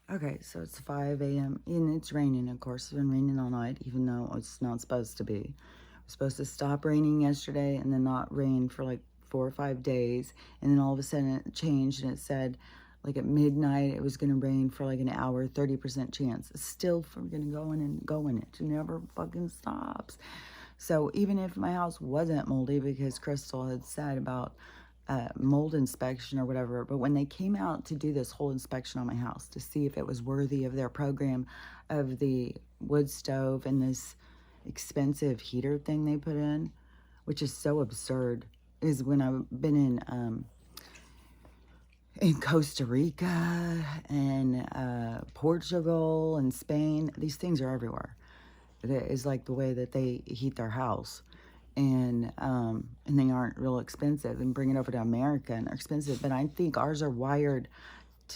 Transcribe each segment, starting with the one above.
Okay, so it's 5 a.m. and it's raining, of course. It's been raining all night, even though it's not supposed to be. It was supposed to stop raining yesterday and then not rain for like 4 or 5 days. And then all of a sudden it changed and it said like at midnight it was going to rain for like an hour, 30% chance. It's still freaking going and going. It never fucking stops. So even if my house wasn't moldy, because Crystal had said about mold inspection or whatever, but when they came out to do this whole inspection on my house to see if it was worthy of their program of the wood stove and this expensive heater thing they put in, which is so absurd, is when I've been in Costa Rica and Portugal and Spain. These things are everywhere. It is like the way that they heat their house, and they aren't real expensive, and bring it over to America and they're expensive. But I think ours are wired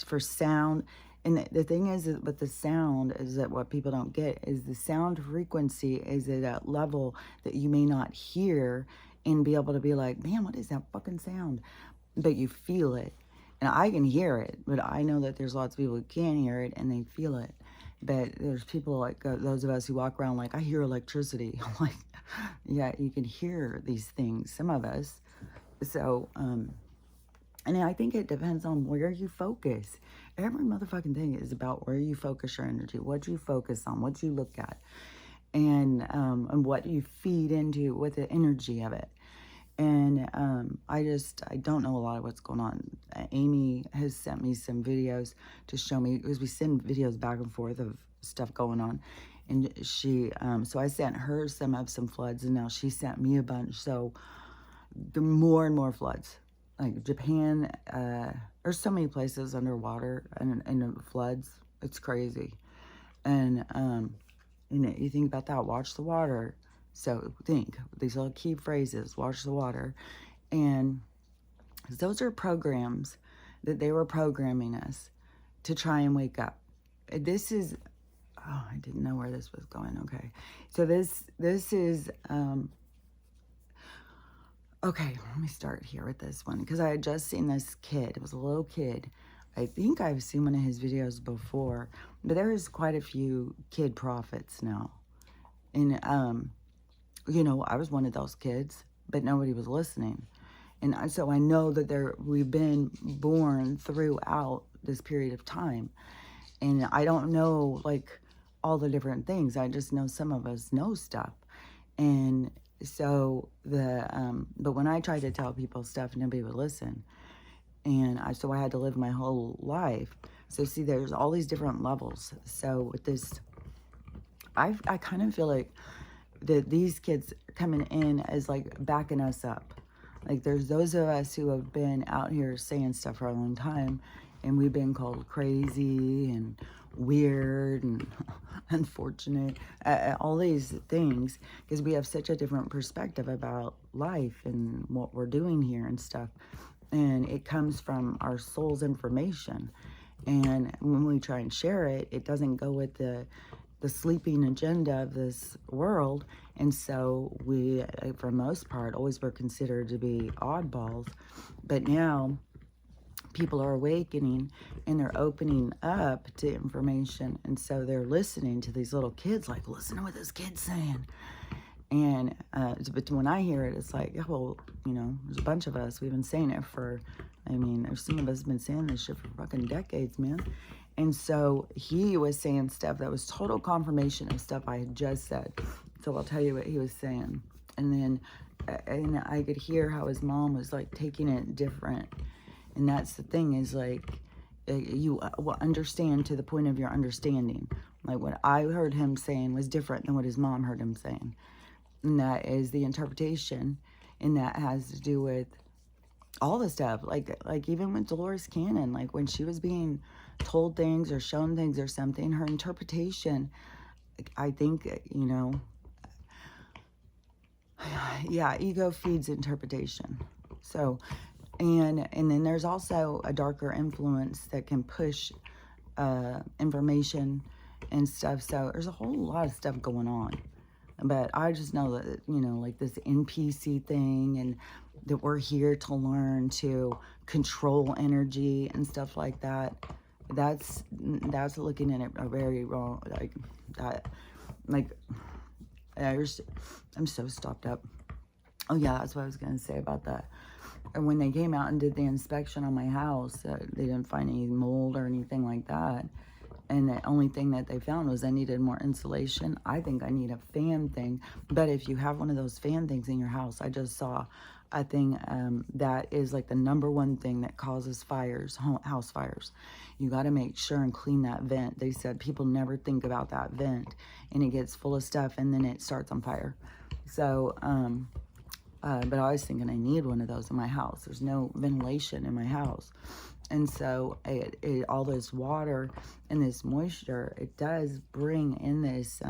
for sound. And the thing is that with the sound is that what people don't get is the sound frequency is at a level that you may not hear and be able to be like, man, what is that fucking sound? But you feel it. And I can hear it, but I know that there's lots of people who can't hear it and they feel it. But there's people like those of us who walk around like, I hear electricity. I'm like, yeah, you can hear these things, some of us. So, and I think it depends on where you focus. Every motherfucking thing is about where you focus your energy, what you focus on, what you look at, and what you feed into with the energy of it. And I don't know a lot of what's going on. Amy has sent me some videos to show me, because we send videos back and forth of stuff going on. And so I sent her some floods, and now she sent me a bunch. So the more and more floods. Like Japan, there's so many places underwater and floods. It's crazy. And you think about that. Watch the water. So think these little key phrases. Watch the water, and those are programs that they were programming us to try and wake up. This is. Oh, I didn't know where this was going. Okay, so this is. Okay, let me start here with this one, because I had just seen this kid. It was a little kid. I think I've seen one of his videos before, but there's quite a few kid prophets now. And, I was one of those kids, but nobody was listening. And so I know that we've been born throughout this period of time. And I don't know, like, all the different things. I just know some of us know stuff. And so but when I tried to tell people stuff, nobody would listen. And so I had to live my whole life. So see, there's all these different levels. So with this, I kind of feel like that these kids are coming in as like backing us up. Like there's those of us who have been out here saying stuff for a long time, and we've been called crazy and weird and unfortunate, all these things, because we have such a different perspective about life and what we're doing here and stuff. And it comes from our soul's information. And when we try and share it, it doesn't go with the sleeping agenda of this world. And so we, for most part, always were considered to be oddballs. But now people are awakening and they're opening up to information. And so they're listening to these little kids, like, listen to what this kid's saying. And but when I hear it, it's like, yeah, well, there's a bunch of us. We've been saying it there's some of us have been saying this shit for fucking decades, man. And so he was saying stuff that was total confirmation of stuff I had just said. So I'll tell you what he was saying. And then and I could hear how his mom was like taking it different. And that's the thing, is like, you will understand to the point of your understanding. Like what I heard him saying was different than what his mom heard him saying. And that is the interpretation. And that has to do with all the stuff. Like even with Dolores Cannon, like when she was being told things or shown things or something, her interpretation, I think, yeah, ego feeds interpretation. So, and then there's also a darker influence that can push information and stuff. So there's a whole lot of stuff going on. But I just know that, like this NPC thing, and that we're here to learn to control energy and stuff like that. that's looking at it a very wrong, like, that, like, I'm so stopped up. Oh yeah, that's what I was going to say about that. And when they came out and did the inspection on my house, they didn't find any mold or anything like that. And the only thing that they found was I needed more insulation. I think I need a fan thing. But if you have one of those fan things in your house, I just saw a thing that is like the #1 thing that causes fires, house fires. You got to make sure and clean that vent. They said people never think about that vent, and it gets full of stuff, and then it starts on fire. So, but I was thinking I need one of those in my house. There's no ventilation in my house. And so all this water and this moisture, it does bring in this,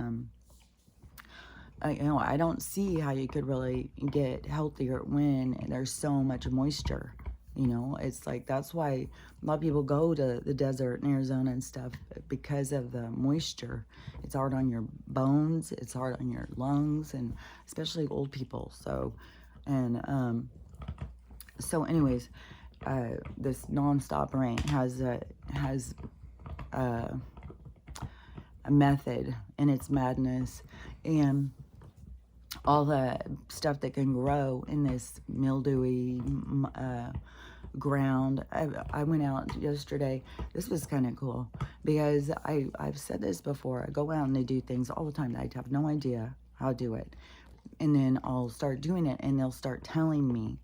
you know, I don't see how you could really get healthier when there's so much moisture. You know, it's like, that's why a lot of people go to the desert in Arizona and stuff, because of the moisture. It's hard on your bones, it's hard on your lungs, and especially old people. So, and so anyways, this nonstop rain has a method, and it's madness, and all the stuff that can grow in this mildewy ground. I went out yesterday. This was kind of cool, because I've said this before. I go out and they do things all the time that I have no idea how to do it, and then I'll start doing it, and they'll start telling me.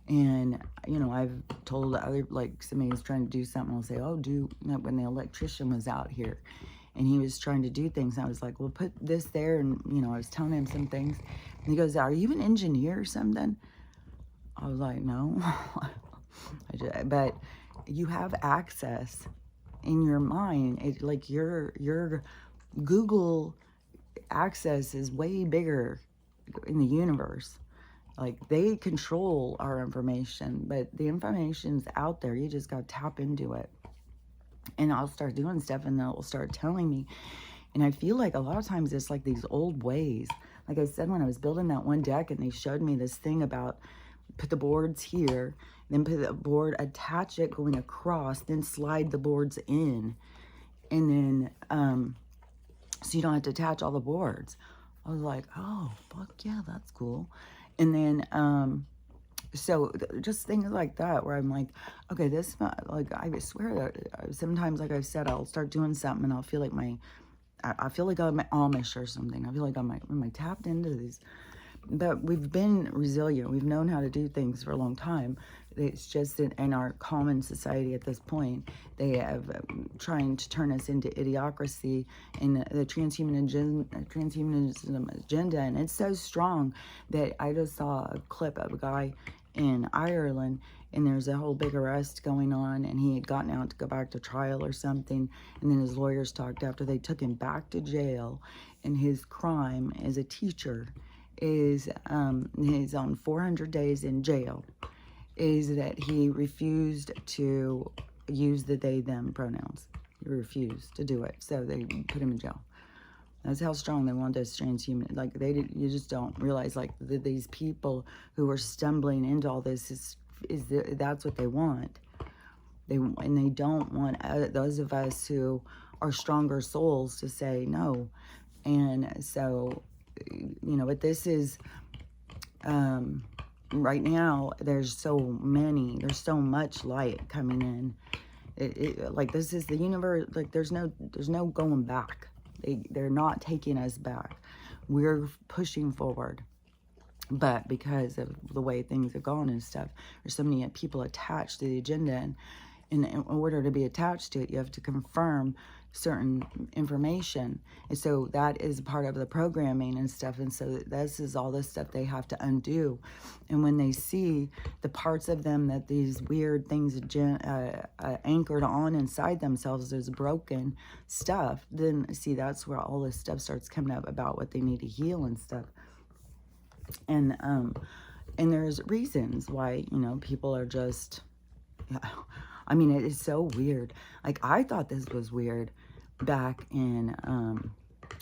And, you know, I've told other, like, somebody's trying to do something, I'll say, oh, when the electrician was out here, and he was trying to do things, and I was like, well, put this there, and, you know, I was telling him some things, and he goes, are you an engineer or something? I was like, no. But you have access in your mind. It, like, your Google access is way bigger in the universe. Like, they control our information, but the information's out there. You just got to tap into it. And I'll start doing stuff, and they'll start telling me. And I feel like a lot of times it's like these old ways. Like I said, when I was building that one deck, and they showed me this thing about put the boards here, then put the board, attach it going across, then slide the boards in. And then, so you don't have to attach all the boards. I was like, oh, fuck yeah, that's cool. And then, so just things like that, where I'm like, okay, this, like, I swear that sometimes, like I've said, I'll start doing something, and I'll feel like I feel like I'm Amish or something. I feel like am I tapped into these? But we've been resilient. We've known how to do things for a long time. It's just in our common society at this point, they have trying to turn us into idiocracy in the transhumanism agenda. And it's so strong that I just saw a clip of a guy in Ireland, and there's a whole big arrest going on, and he had gotten out to go back to trial or something, and then his lawyers talked after they took him back to jail, and his crime as a teacher is he's on 400 days in jail, is that he refused to use the they them pronouns. He refused to do it, so they put him in jail. That's how strong they want this transhuman. Like, you just don't realize, like, these people who are stumbling into all this that's what they want. And they don't want those of us who are stronger souls to say no. And so, you know, but this is, right now, there's so much light coming in. Like, this is the universe. Like, there's no going back. They're not taking us back. We're pushing forward. But because of the way things have gone and stuff, there's so many people attached to the agenda, and in order to be attached to it, you have to confirm certain information. And so that is part of the programming and stuff. And so this is all this stuff they have to undo. And when they see the parts of them that these weird things anchored on inside themselves as broken stuff, then see, that's where all this stuff starts coming up about what they need to heal and stuff. And there's reasons why, you know, people are just, I mean, it is so weird. Like, I thought this was weird back in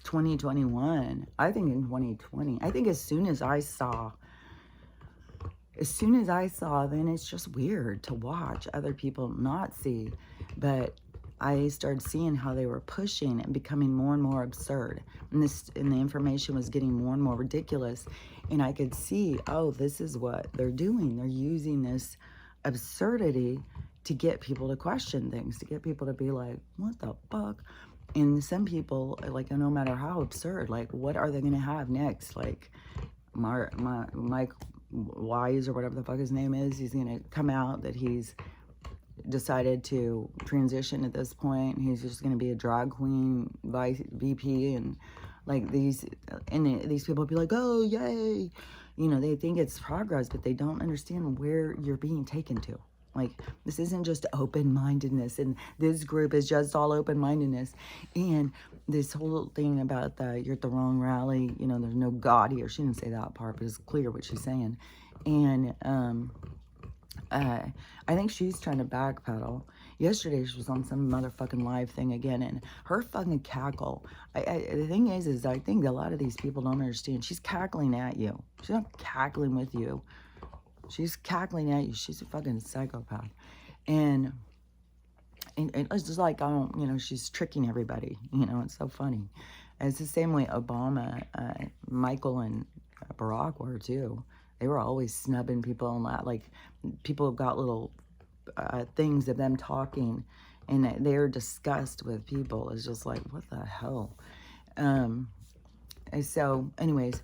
2021. I think in 2020. I think as soon as I saw, then it's just weird to watch other people not see. But I started seeing how they were pushing and becoming more and more absurd. And the information was getting more and more ridiculous. And I could see, oh, this is what they're doing. They're using this absurdity to get people to question things, to get people to be like, what the fuck? And some people, like, no matter how absurd, like, what are they going to have next? Like, Mike Wise or whatever the fuck his name is, he's going to come out that he's decided to transition at this point. He's just going to be a drag queen vice VP, and like these people be like, oh yay, you know, they think it's progress, but they don't understand where you're being taken to. Like, this isn't just open-mindedness, and this group is just all open-mindedness. And this whole thing about you're at the wrong rally, you know, there's no God here. She didn't say that part, but it's clear what she's saying. And I think she's trying to backpedal. Yesterday she was on some motherfucking live thing again, and her fucking cackle. The thing is I think a lot of these people don't understand. She's cackling at you. She's not cackling with you. She's cackling at you. She's a fucking psychopath. And it's just like, you know, she's tricking everybody. You know, it's so funny. And it's the same way Obama, Michael, and Barack were too. They were always snubbing people and that. Like, people have got little things of them talking, and their disgust with people is just like, what the hell? And so, anyways,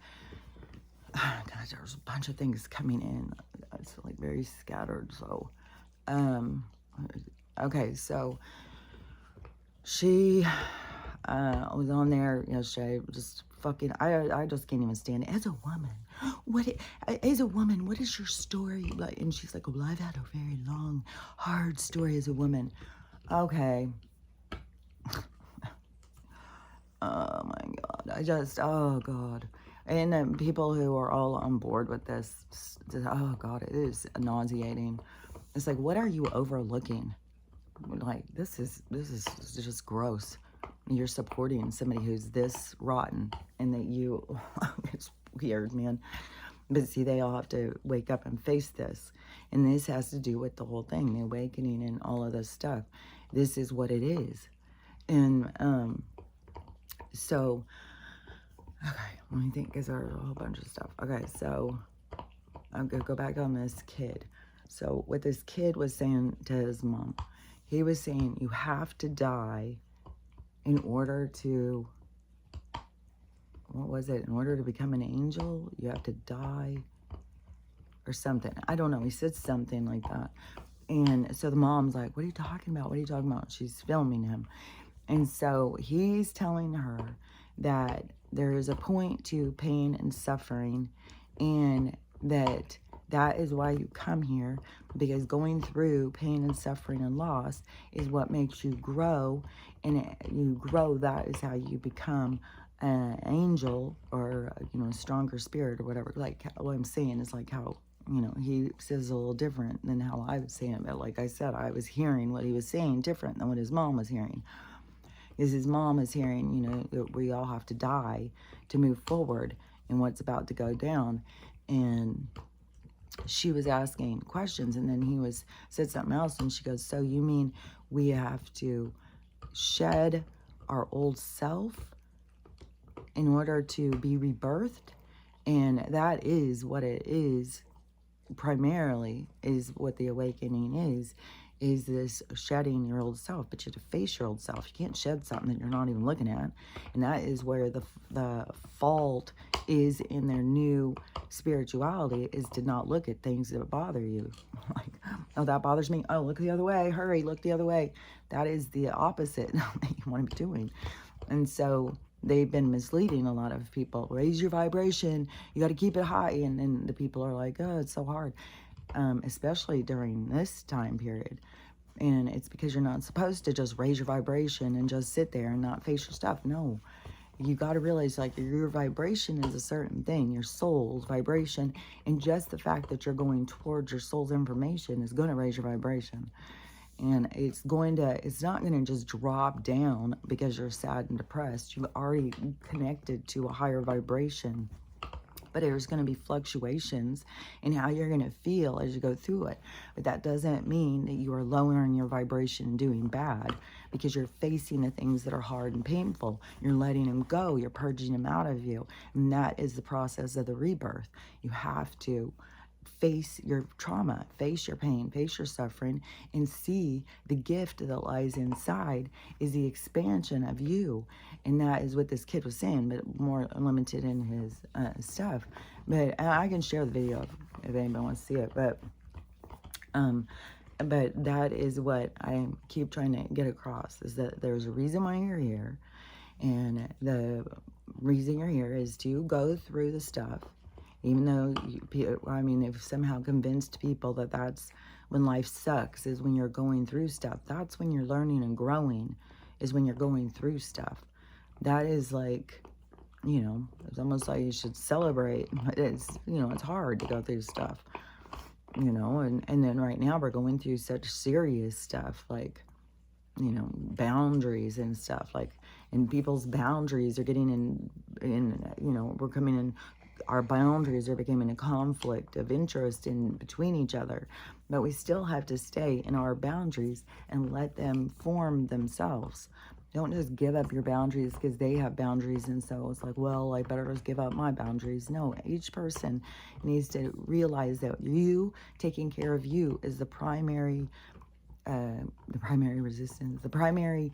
gosh, there's a bunch of things coming in. It's like very scattered. So, okay, so she was on there yesterday, just fucking, I just can't even stand it. As a woman, what is your story like? And she's like, well, I've had a very long, hard story as a woman. Okay. Oh my God. Oh God. And then people who are all on board with this, oh God, it is nauseating. It's like, what are you overlooking? Like, this is just gross. You're supporting somebody who's this rotten, and that you, it's weird, man. But see, they all have to wake up and face this. And this has to do with the whole thing, the awakening and all of this stuff. This is what it is. And so, okay, let me think, because there's a whole bunch of stuff. Okay, so I'm going to go back on this kid. So what this kid was saying to his mom, he was saying, you have to die in order to, what was it? In order to become an angel, you have to die or something. I don't know. He said something like that. And so the mom's like, what are you talking about? What are you talking about? She's filming him. And so he's telling her that there is a point to pain and suffering, and that is why you come here, because going through pain and suffering and loss is what makes you grow. And you grow, that is how you become an angel, or, you know, a stronger spirit or whatever. Like, what I'm saying is like how, you know, he says a little different than how I was saying it. But like I said, I was hearing what he was saying different than what his mom was hearing. Is his mom is hearing, you know, that we all have to die to move forward in what's about to go down. And she was asking questions, and then he said something else, and she goes, so you mean we have to shed our old self in order to be rebirthed? And that is what it is, primarily, is what the awakening is this shedding your old self. But you have to face your old self. You can't shed something that you're not even looking at. And that is where the fault is in their new spirituality, is to not look at things that bother you. Like, oh, that bothers me. Oh, look the other way. Hurry, look the other way. That is the opposite that you want to be doing. And so they've been misleading a lot of people. Raise your vibration. You got to keep it high. And then the people are like, oh, it's so hard. Especially during this time period. And it's because you're not supposed to just raise your vibration and just sit there and not face your stuff. No, you got to realize, like, your vibration is a certain thing, your soul's vibration, and just the fact that you're going towards your soul's information is going to raise your vibration. And it's not going to just drop down because you're sad and depressed. You've already connected to a higher vibration. but there's going to be fluctuations in how you're going to feel as you go through it. But that doesn't mean that you are lowering your vibration and doing bad, because you're facing the things that are hard and painful. You're letting them go. You're purging them out of you. And that is the process of the rebirth. You have to face your trauma, face your pain, face your suffering, and see the gift that lies inside is the expansion of you. And that is what this kid was saying, but more limited in his stuff. But I can share the video if anybody wants to see it. But that is what I keep trying to get across, is that there's a reason why you're here. And the reason you're here is to go through the stuff. Even though, they've somehow convinced people that that's when life sucks, is when you're going through stuff. That's when you're learning and growing, is when you're going through stuff. That is like, it's almost like you should celebrate. It's, it's hard to go through stuff, and then right now we're going through such serious stuff, like, boundaries and stuff, like, and people's boundaries are getting we're coming in, our boundaries are becoming a conflict of interest in between each other, but we still have to stay in our boundaries and let them form themselves. Don't just give up your boundaries because they have boundaries, and so it's like, well, I better just give up my boundaries. No, each person needs to realize that you taking care of you is the primary resistance, the primary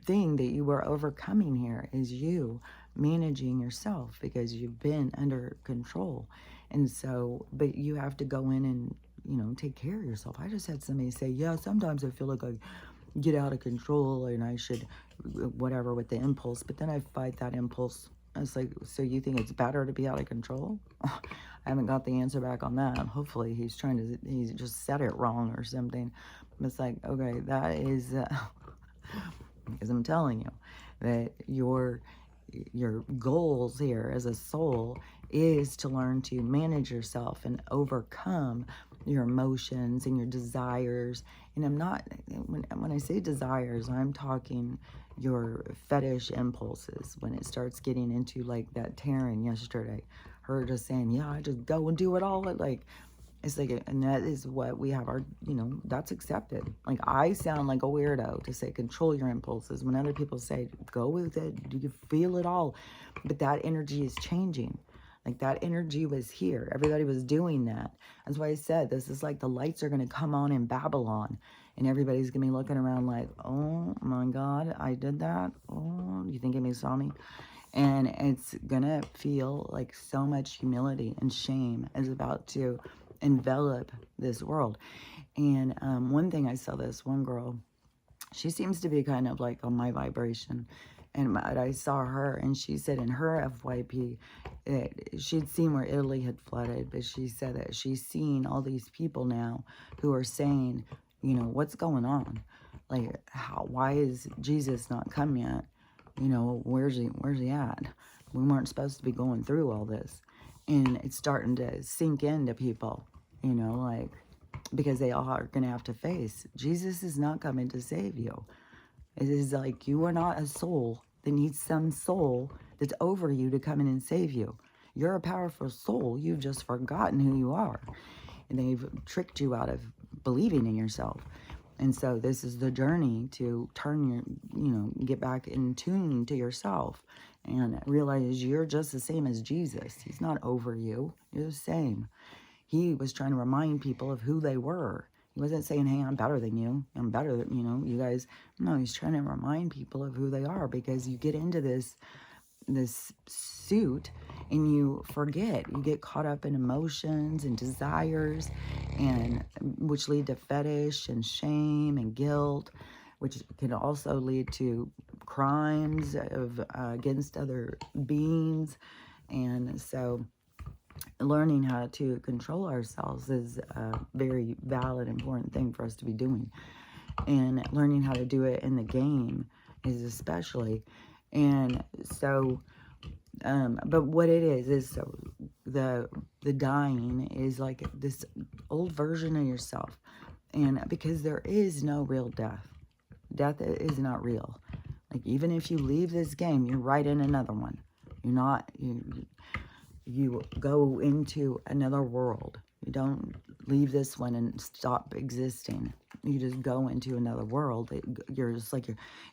thing that you are overcoming here is you managing yourself, because you've been under control. And so, but you have to go in and, take care of yourself. I just had somebody say, yeah, sometimes I feel like I get out of control and I should, whatever, with the impulse, but then I fight that impulse. I was like, so you think it's better to be out of control? I haven't got the answer back on that. Hopefully he just said it wrong or something. It's like, okay, that is, because I'm telling you that your goals here as a soul is to learn to manage yourself and overcome your emotions and your desires. And I'm not, when I say desires, I'm talking your fetish impulses. When it starts getting into like that Taryn yesterday, her just saying, yeah, I just go and do it all. Like, it's like, and that is what we have our, that's accepted. Like, I sound like a weirdo to say control your impulses when other people say go with it, do you feel it all? But that energy is changing. Like, that energy was here. Everybody was doing that. That's why I said this is like the lights are going to come on in Babylon, and everybody's going to be looking around like, oh my God, I did that. Oh, you think anybody saw me? And it's going to feel like so much humility and shame is about to envelop this world. And one thing I saw, this one girl, she seems to be kind of like on my vibration, and I saw her, and she said in her FYP she'd seen where Italy had flooded, but she said that she's seen all these people now who are saying, what's going on, like, why is Jesus not come yet? Where's he at? We weren't supposed to be going through all this. And it's starting to sink into people, like, because they all are going to have to face, Jesus is not coming to save you. It is like, you are not a soul that needs some soul that's over you to come in and save you. You're a powerful soul. You've just forgotten who you are. And they've tricked you out of believing in yourself. And so this is the journey to turn your, get back in tune to yourself and realize you're just the same as Jesus. He's not over you. You're the same. He was trying to remind people of who they were. He wasn't saying, hey, I'm better than you. I'm better than, you guys. No, he's trying to remind people of who they are, because you get into this suit and you forget. You get caught up in emotions and desires, and which lead to fetish and shame and guilt, which can also lead to crimes against other beings. And so learning how to control ourselves is a very valid, important thing for us to be doing. And learning how to do it in the game is especially. And so, but what it is so the dying is like this old version of yourself. And because there is no real death. Death is not real. Like, even if you leave this game, you're right in another one. You're not, you go into another world. You don't leave this one and stop existing. You just go into another world. You're just like,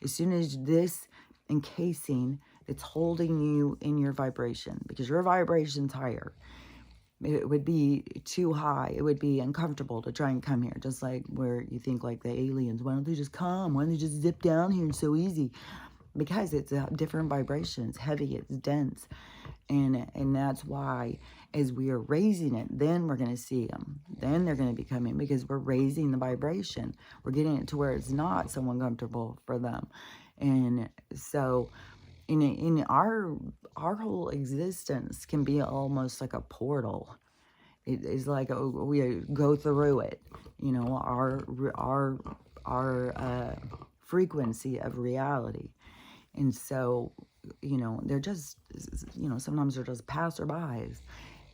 as soon as this encasing, it's holding you in your vibration, because your vibration's higher. It would be too high. It would be uncomfortable to try and come here. Just like where you think like the aliens, why don't they just come? Why don't they just zip down here? It's so easy. Because it's a different vibration. It's heavy. It's dense. And that's why as we are raising it, then we're going to see them. Then they're going to be coming, because we're raising the vibration. We're getting it to where it's not so uncomfortable for them. And so in our whole existence can be almost like a portal. It is like we go through it. You know, our frequency of reality. And so, you know, they're just, you know, sometimes they're just passerbys.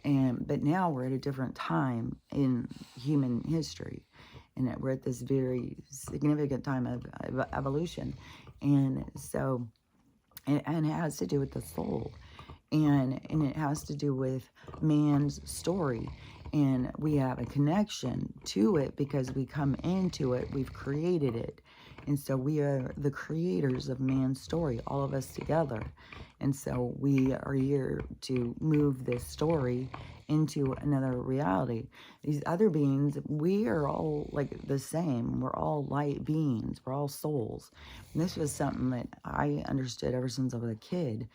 But now we're at a different time in human history. And we're at this very significant time of evolution. And so, and it has to do with the soul. And it has to do with man's story. And we have a connection to it because we come into it. We've created it. And so we are the creators of man's story, all of us together. And so we are here to move this story into another reality. These other beings, we are all like the same. We're all light beings. We're all souls. And this was something that I understood ever since I was a kid.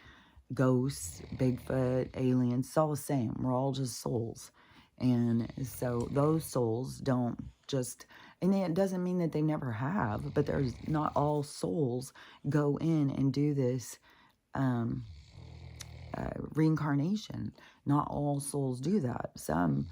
Ghosts, Bigfoot, aliens, it's all the same. We're all just souls. And so those souls don't just, and it doesn't mean that they never have, but there's not all souls go in and do this reincarnation. Not all souls do that. Some,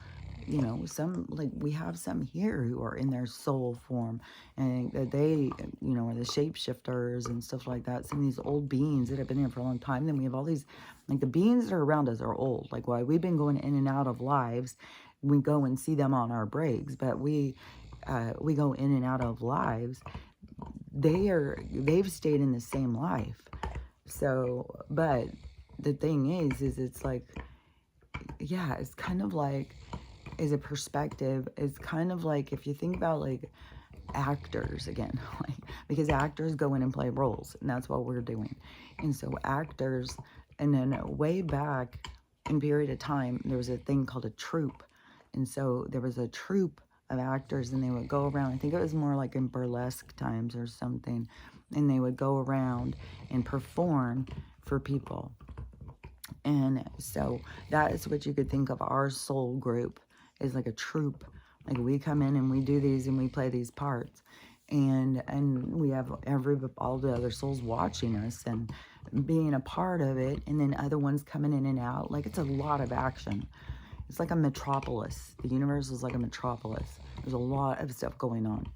you know, some, like we have some here who are in their soul form, and they, you know, are the shapeshifters and stuff like that. Some of these old beings that have been here for a long time. Then we have all these, like the beings that are around us are old. Like why we've been going in and out of lives. We go and see them on our breaks, but we go in and out of lives. They've stayed in the same life. So, but the thing is it's like, yeah, it's kind of like, is a perspective. It's kind of like if you think about like actors again, like, because actors go in and play roles, and that's what we're doing. And so actors, and then way back in period of time, there was a thing called a troupe. And so there was a troupe of actors, and they would go around. I think it was more like in burlesque times or something. And they would go around and perform for people. And so that is what you could think of our soul group, is like a troupe. Like we come in and we do these and we play these parts. And we have all the other souls watching us and being a part of it. And then other ones coming in and out. Like it's a lot of action. It's like a metropolis. The universe is like a metropolis. There's a lot of stuff going on.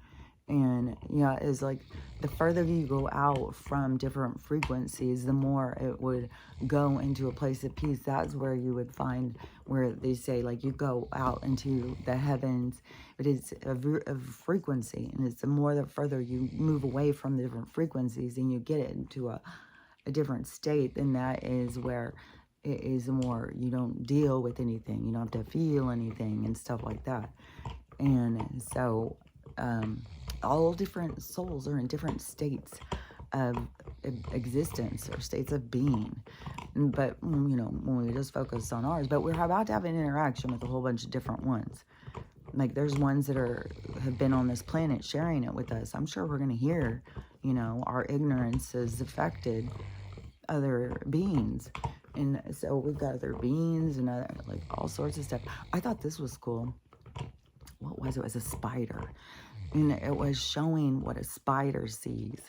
And yeah, it's like the further you go out from different frequencies, the more it would go into a place of peace. That's where you would find where they say like you go out into the heavens, but it's a frequency. And it's the more the further you move away from the different frequencies and you get it into a different state, then that is where it is more, you don't deal with anything. You don't have to feel anything and stuff like that. And so, all different souls are in different states of existence or states of being. But, you know, when we just focus on ours, but we're about to have an interaction with a whole bunch of different ones. Like there's ones that have been on this planet sharing it with us. I'm sure we're going to hear, you know, our ignorance has affected other beings. And so we've got other beings and other, like all sorts of stuff. I thought this was cool. What was it? It was a spider. And it was showing what a spider sees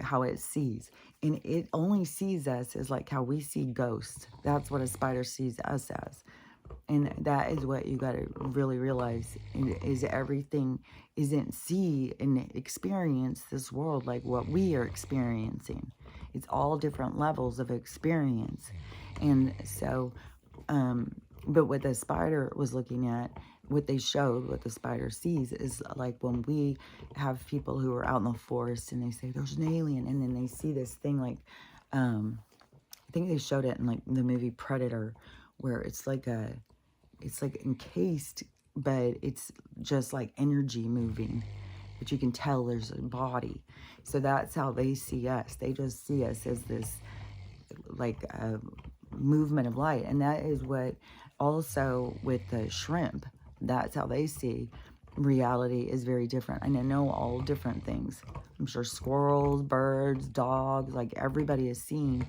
how it sees. And it only sees us as like how we see ghosts. That's what a spider sees us as. And that is what you got to really realize, is everything isn't see and experience this world like what we are experiencing. It's all different levels of experience. And so, but what the spider was looking at, what they showed, what the spider sees is like when we have people who are out in the forest and they say, there's an alien. And then they see this thing like, I think they showed it in like the movie Predator, where it's like encased, but it's just like energy moving, but you can tell there's a body. So that's how they see us. They just see us as this like movement of light. And that is what also with the shrimp, that's how they see reality is very different. And I know all different things. I'm sure squirrels, birds, dogs, like everybody is seeing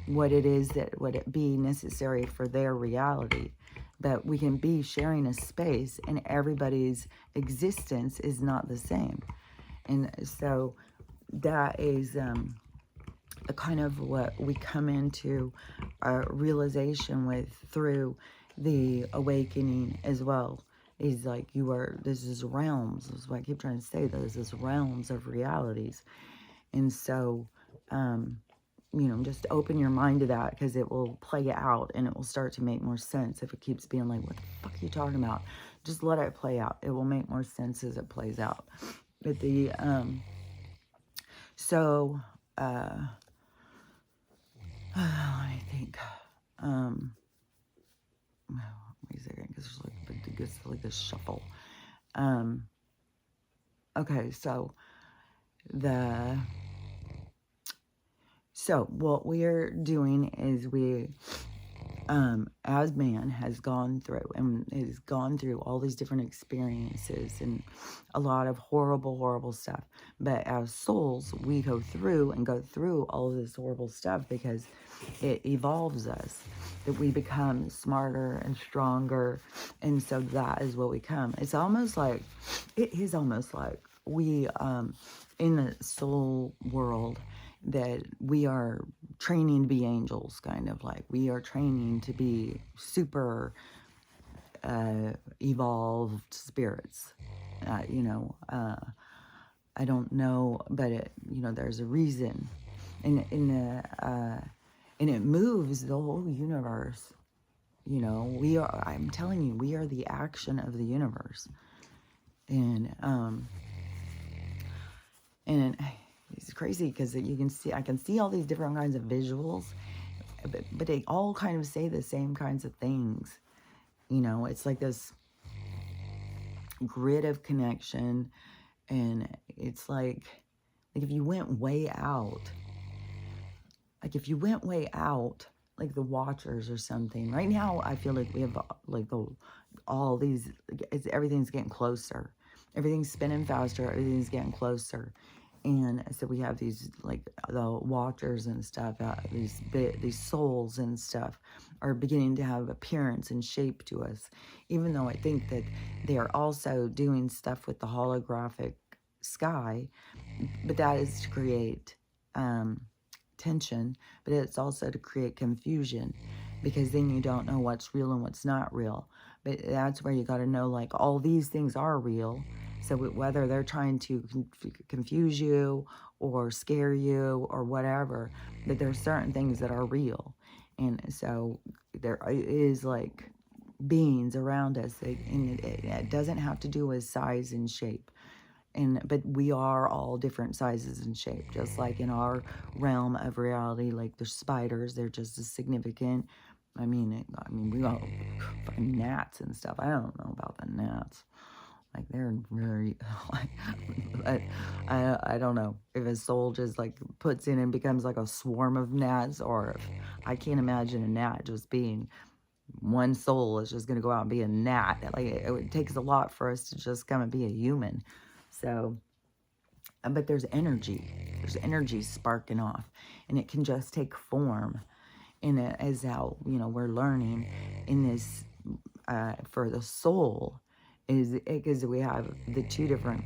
what it is that would it be necessary for their reality. But we can be sharing a space and everybody's existence is not the same. And so that is a kind of what we come into a realization with through the awakening as well. Is like this is realms. That's what I keep trying to say. This is realms of realities. And so, just open your mind to that, because it will play out and it will start to make more sense. If it keeps being like, what the fuck are you talking about? Just let it play out. It will make more sense as it plays out. But I think, wait a second, because there's like this shuffle. Okay, so what we are doing is as man has gone through all these different experiences and a lot of horrible stuff. But as souls, we go through all of this horrible stuff because it evolves us, that we become smarter and stronger. And so that is what we come. It is almost like we, in the soul world, that we are training to be angels, kind of like we are training to be super evolved spirits. I don't know, but there's a reason, and it moves the whole universe. I'm telling you, we are the action of the universe, and it's crazy because I can see all these different kinds of visuals, but they all kind of say the same kinds of things. It's like this grid of connection, and it's like if you went way out, like the Watchers or something. Right now, I feel like we have like all these, everything's getting closer. Everything's spinning faster. Everything's getting closer. And so we have these, like, the Watchers and stuff, these souls and stuff are beginning to have appearance and shape to us. Even though I think that they are also doing stuff with the holographic sky, but that is to create tension, but it's also to create confusion, because then you don't know what's real and what's not real. But that's where you got to know, like, all these things are real. So whether they're trying to confuse you or scare you or whatever, that there are certain things that are real. And so there is like beings around us, and it doesn't have to do with size and shape. But we are all different sizes and shape, just like in our realm of reality. Like there's spiders, they're just as significant. I mean, we got fucking gnats and stuff. I don't know about the gnats. Like they're very, like, I don't know if a soul just like puts in and becomes like a swarm of gnats, or if I can't imagine a gnat just being one soul is just going to go out and be a gnat. Like it takes a lot for us to just come and be a human. So, but there's energy sparking off, and it can just take form. And it is how, we're learning in this, for the soul, is because we have the two different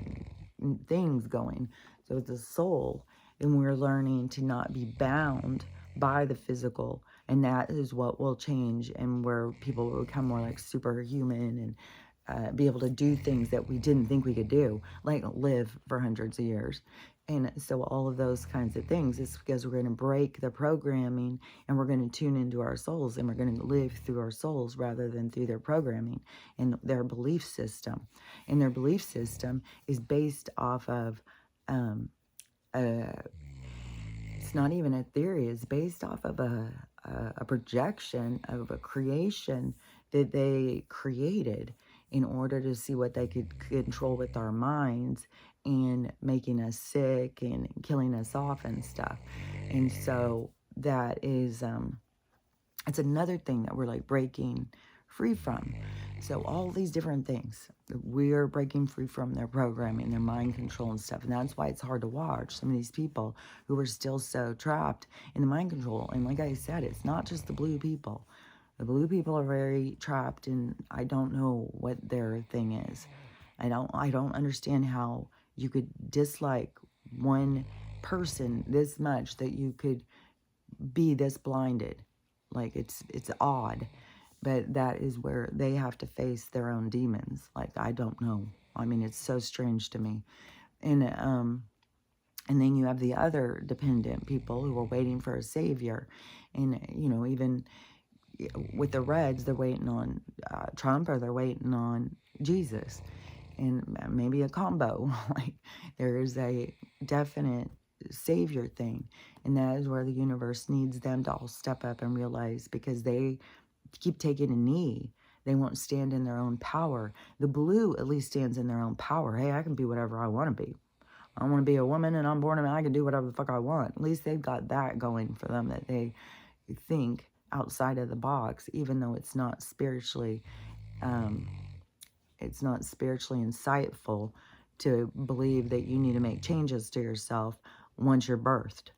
things going. So the soul, and we're learning to not be bound by the physical, and that is what will change, and where people will become more like superhuman and be able to do things that we didn't think we could do, like live for hundreds of years. And so all of those kinds of things is because we're going to break the programming, and we're going to tune into our souls, and we're going to live through our souls rather than through their programming and their belief system. And their belief system is based off of, it's not even a theory, it's based off of a projection of a creation that they created in order to see what they could control with our minds and making us sick and killing us off and stuff. And so that is it's another thing that we're like breaking free from. So all these different things we're breaking free from, their programming, their mind control and stuff. And that's why it's hard to watch some of these people who are still so trapped in the mind control. And like I said, it's not just the blue people. The blue people are very trapped, and I don't know what their thing is. I don't understand how you could dislike one person this much that you could be this blinded. Like it's odd, but that is where they have to face their own demons. Like I don't know. I mean, it's so strange to me. And then you have the other dependent people who are waiting for a savior, and even with the Reds, they're waiting on Trump, or they're waiting on Jesus, and maybe a combo. Like there is a definite savior thing, and that is where the universe needs them to all step up and realize, because they keep taking a knee. They won't stand in their own power. The blue at least stands in their own power. Hey, I can be whatever I want to be. I want to be a woman and I'm born a man. I can do whatever the fuck I want. At least they've got that going for them, that they think outside of the box, even though it's not spiritually insightful to believe that you need to make changes to yourself once you're birthed.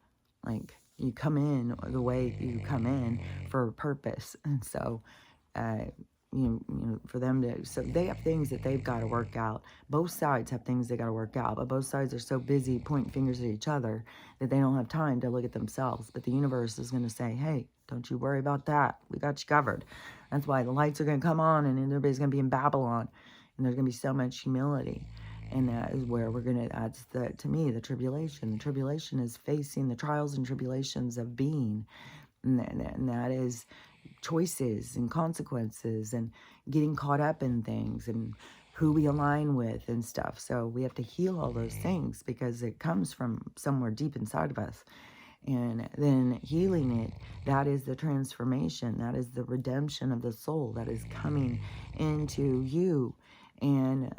Like you come in the way you come in for a purpose. And so for them to, so they have things that they've got to work out. Both sides have things they got to work out, but both sides are so busy pointing fingers at each other that they don't have time to look at themselves. But the universe is going to say, hey, don't you worry about that. We got you covered. That's why the lights are going to come on, and everybody's going to be in Babylon, and there's going to be so much humility. And that is where we're going to, that's to me, the tribulation. The tribulation is facing the trials and tribulations of being. And that is choices and consequences and getting caught up in things and who we align with and stuff. So we have to heal all those things because it comes from somewhere deep inside of us. And then healing it, that is the transformation. That is the redemption of the soul that is coming into you. And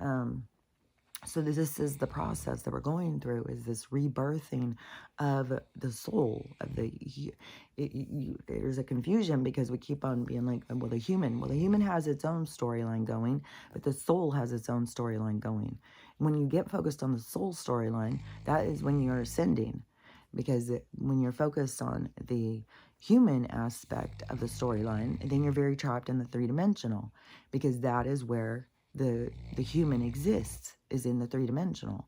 so this is the process that we're going through, is this rebirthing of the soul, of there's a confusion because we keep on being like, well, the human has its own storyline going, but the soul has its own storyline going. When you get focused on the soul storyline, that is when you're ascending, because when you're focused on the human aspect of the storyline, then you're very trapped in the three-dimensional, because that is where the human exists, is in the three-dimensional.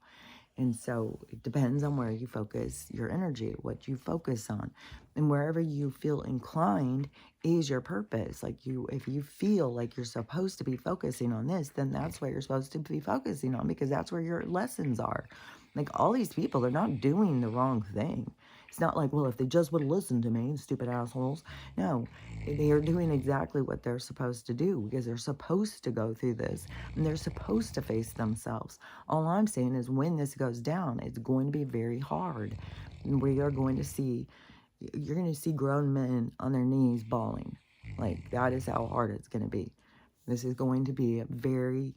And so it depends on where you focus your energy, what you focus on. And wherever you feel inclined is your purpose. Like if you feel like you're supposed to be focusing on this, then that's what you're supposed to be focusing on, because that's where your lessons are. Like all these people, they're not doing the wrong thing. It's not like, well, if they just would listen to me, stupid assholes. No, they are doing exactly what they're supposed to do, because they're supposed to go through this and they're supposed to face themselves. All I'm saying is when this goes down, it's going to be very hard. And we are going to see, you're going to see grown men on their knees bawling. Like that is how hard it's going to be. This is going to be a very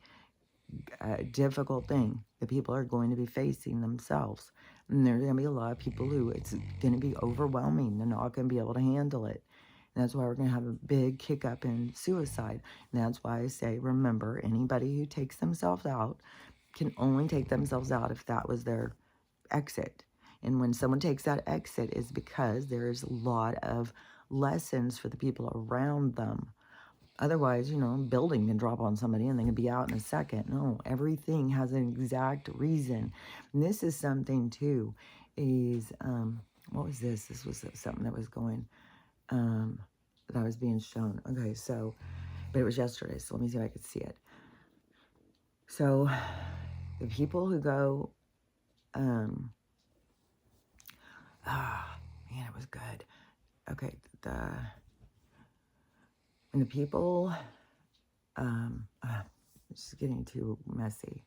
difficult thing that people are going to be facing themselves. And there's going to be a lot of people who it's going to be overwhelming. They're not going to be able to handle it. And that's why we're going to have a big kick up in suicide. And that's why I say, remember, anybody who takes themselves out can only take themselves out if that was their exit. And when someone takes that exit, is because there's a lot of lessons for the people around them. Otherwise, a building can drop on somebody and they can be out in a second. No, everything has an exact reason. And this is something too, is, what was this? This was something that was going, that was being shown. Okay, so, but it was yesterday, so let me see if I could see it. So, the people who go, man, it was good. Okay, and the people, it's getting too messy.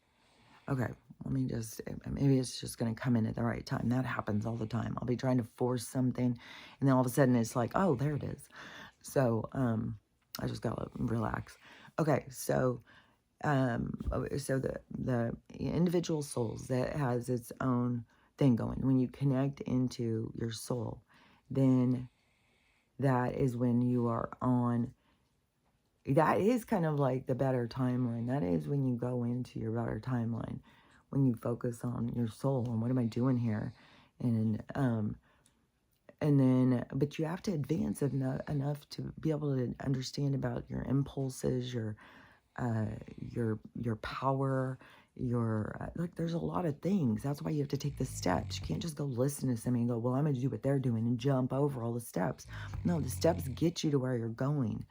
Okay, let me just, maybe it's just going to come in at the right time. That happens all the time. I'll be trying to force something, and then all of a sudden it's like, oh, there it is. So, I just got to relax. Okay, so, so the individual souls, that has its own thing going. When you connect into your soul, then that is when you are on, that is kind of like the better timeline. That is when you go into your better timeline, when you focus on your soul and what am I doing here, and then, but you have to advance enough to be able to understand about your impulses, uh, your power, like, there's a lot of things. That's why you have to take the steps. You can't just go listen to somebody and go, well, I'm going to do what they're doing and jump over all the steps. No, the steps get you to where you're going.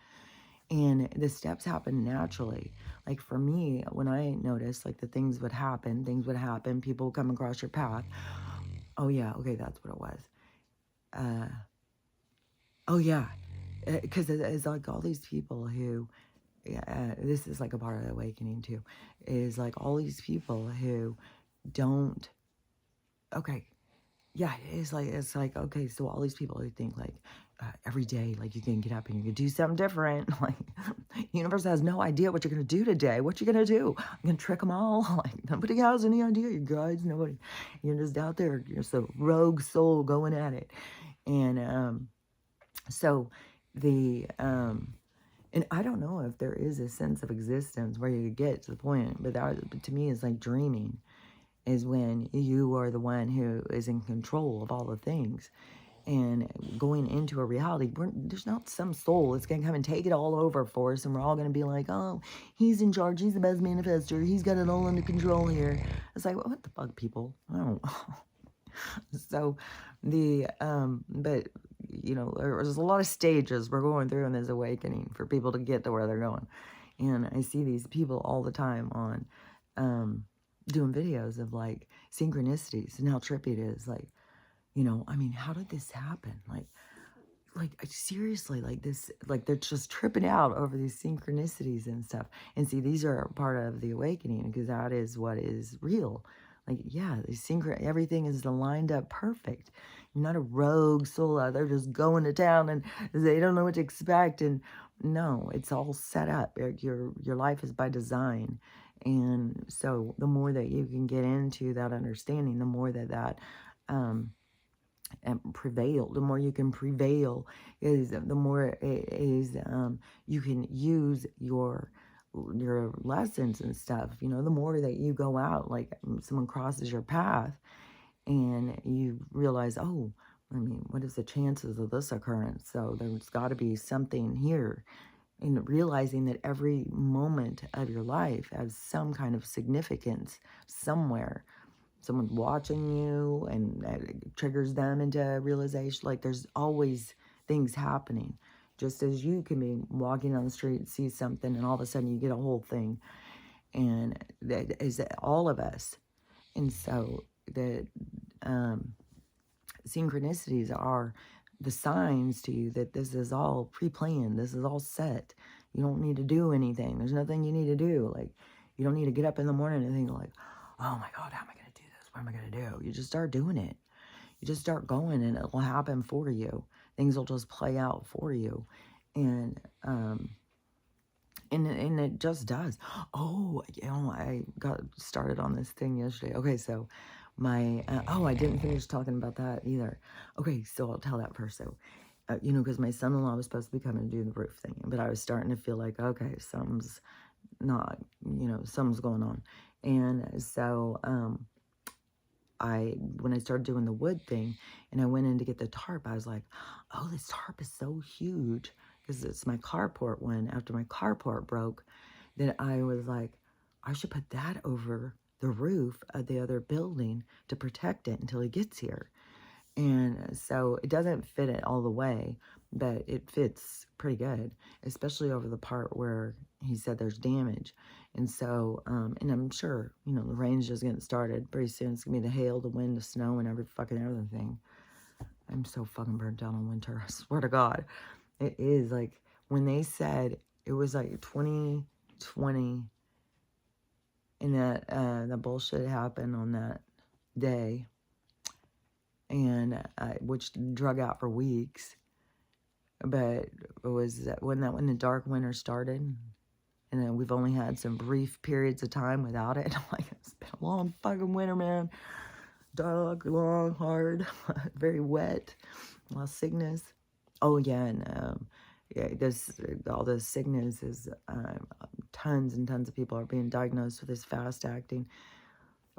And the steps happen naturally. Like for me, when I noticed like things would happen, people would come across your path. Oh yeah, okay, that's what it was. Uh, oh yeah, because it's like all these people who, this is like a part of the awakening too, is like all these people who don't, okay, yeah, it's like, okay, so all these people who think like every day, like you can get up and you can do something different. Like, universe has no idea what you're going to do today. What you going to do? I'm going to trick them all. Like, nobody has any idea, you guys. Nobody. You're just out there. You're just a rogue soul going at it. And so the, and I don't know if there is a sense of existence where you get to the point, but but to me, it's like dreaming is when you are the one who is in control of all the things. And going into a reality, there's not some soul that's going to come and take it all over for us, and we're all going to be like, oh, he's in charge, he's the best manifester, he's got it all under control here. It's like, well, what the fuck, people? Oh. So but you know, there's a lot of stages we're going through in this awakening for people to get to where they're going. And I see these people all the time on doing videos of like synchronicities and how trippy it is. Like, you know, I mean, how did this happen? Like seriously, like this, like they're just tripping out over these synchronicities and stuff. And see, these are part of the awakening because that is what is real. Like, yeah, everything is lined up perfect. You're not a rogue soul out there just going to town and they don't know what to expect. And no, it's all set up. Your life is by design. And so the more that you can get into that understanding, the more that and prevail, the more you can prevail is the more it is you can use your lessons and stuff. You know, the more that you go out, like someone crosses your path and you realize, oh, I mean, what is the chances of this occurrence? So there's got to be something here. And realizing that every moment of your life has some kind of significance somewhere. Someone's watching you and it triggers them into realization. Like, there's always things happening. Just as you can be walking down the street and see something and all of a sudden you get a whole thing. And that is all of us. And so the synchronicities are the signs to you that this is all pre-planned. This is all set. You don't need to do anything. There's nothing you need to do. Like, you don't need to get up in the morning and think like, oh my God, how am I going to do this? What am I going to do? You just start doing it. You just start going and it will happen for you. Things will just play out for you. And it just does. Oh, you know, I got started on this thing yesterday. Okay, so I didn't finish talking about that either. Okay, so I'll tell that first. So, you know, because my son-in-law was supposed to be coming to do the roof thing, but I was starting to feel like, okay, something's going on. And so, when I started doing the wood thing and I went in to get the tarp, I was like, oh, this tarp is so huge because it's my carport one. After my carport broke, then I was like, I should put that over the roof of the other building to protect it until he gets here. And so it doesn't fit it all the way, but it fits pretty good, especially over the part where he said there's damage. And so, and I'm sure, you know, the rain's just getting started. Pretty soon it's going to be the hail, the wind, the snow, and every fucking other thing. I'm so fucking burnt out on winter. I swear to God. It is like when they said it was like 2020 and that the bullshit happened on that day, and which drug out for weeks. But it was when the dark winter started, and then we've only had some brief periods of time without it. Like, it's been a long fucking winter, man. Dark, long, hard, very wet, a lot of sickness. Oh yeah, and yeah, all this sickness is tons and tons of people are being diagnosed with this fast acting.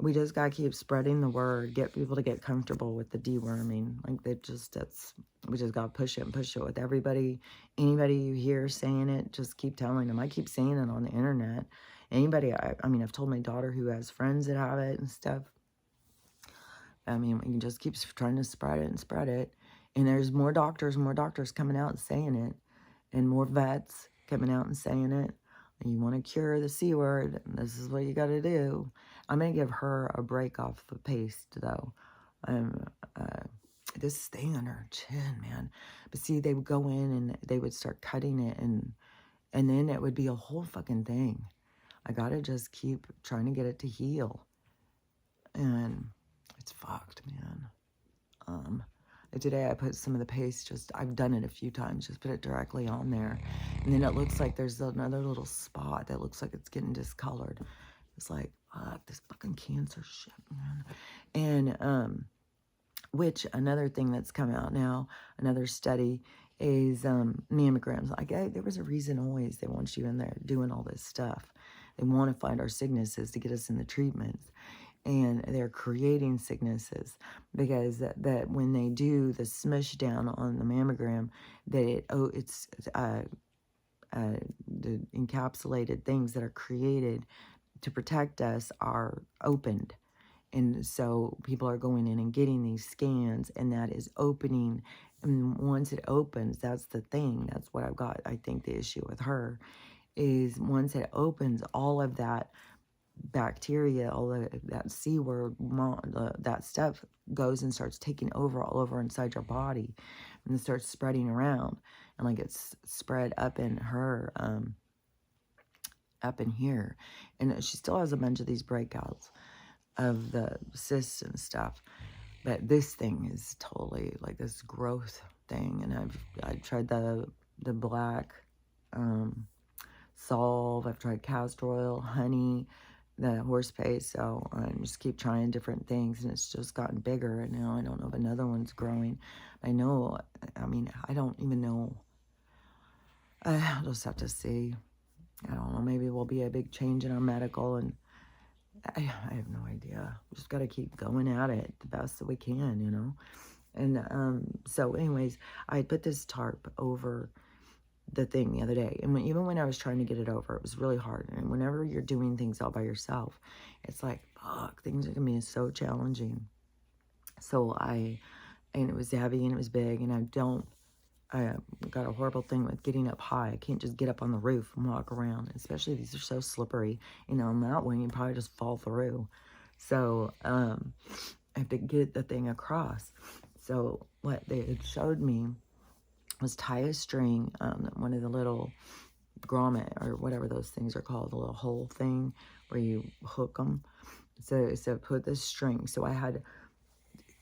We just gotta keep spreading the word, get people to get comfortable with the deworming. Like, we just gotta push it and push it with everybody. Anybody you hear saying it, just keep telling them. I keep saying it on the internet. Anybody, I mean, I've told my daughter who has friends that have it and stuff. I mean, we can just keep trying to spread it and spread it. And there's more doctors coming out and saying it, and more vets coming out and saying it. And you want to cure the C word, and this is what you got to do. I'm going to give her a break off the paste, though. This stay on her chin, man. But see, they would go in and they would start cutting it, and then it would be a whole fucking thing. I got to just keep trying to get it to heal. And it's fucked, man. Today I put some of the paste, I've done it a few times, just put it directly on there. And then it looks like there's another little spot that looks like it's getting discolored. It's like, fuck, this fucking cancer shit, man. And, which another thing that's come out now, another study, is mammograms. Like, there was a reason always they want you in there doing all this stuff. They want to find our sicknesses to get us in the treatments. And they're creating sicknesses because that when they do the smush down on the mammogram, that it's the encapsulated things that are created to protect us are opened. And so people are going in and getting these scans, and that is opening. And once it opens, that's the thing. That's what I've got. I think the issue with her is once it opens, all of that bacteria, all of that C word, that stuff goes and starts taking over all over inside your body, and it starts spreading around, and like it's spread up in her, up in here, and she still has a bunch of these breakouts of the cysts and stuff. But this thing is totally like this growth thing, and I tried the black salve, I've tried castor oil, honey, the horse paste, so I just keep trying different things, and it's just gotten bigger, and now I don't know if another one's growing. I mean, I don't even know. I'll just have to see. I don't know, maybe it will be a big change in our medical, and I have no idea. We just got to keep going at it the best that we can, you know? And so anyways, I put this tarp over the thing the other day, and even when I was trying to get it over, it was really hard. And whenever you're doing things all by yourself, it's like, fuck, things are gonna be so challenging. So and it was heavy and it was big, and I got a horrible thing with getting up high. I can't just get up on the roof and walk around, especially these are so slippery. You know, on that one, you probably just fall through. So I have to get the thing across. So what they had showed me was tie a string, one of the little grommet or whatever those things are called, the little hole thing where you hook them. So put this string. So I had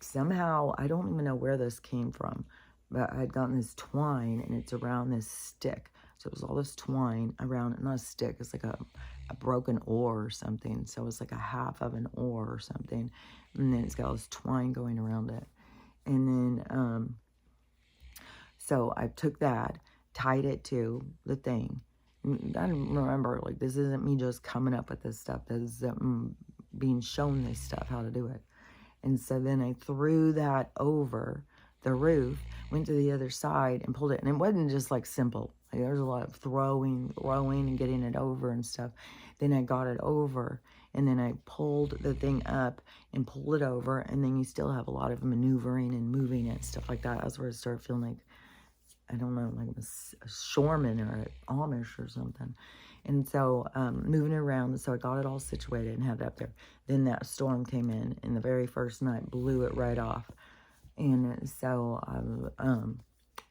somehow, I don't even know where this came from, but I had gotten this twine, and it's around this stick. So it was all this twine around it, not a stick, it's like a broken oar or something. So it's like a half of an oar or something. And then it's got all this twine going around it. And then, so I took that, tied it to the thing. I remember, like, this isn't me just coming up with this stuff. This is being shown this stuff, how to do it. And so then I threw that over the roof, went to the other side and pulled it. And it wasn't just like simple. Like, there was a lot of throwing and getting it over and stuff. Then I got it over, and then I pulled the thing up and pulled it over. And then you still have a lot of maneuvering and moving it, stuff like that. That's where I started feeling like, I don't know, like a shoreman or an Amish or something. And so moving it around, so I got it all situated and had it up there. Then that storm came in, and the very first night blew it right off. And so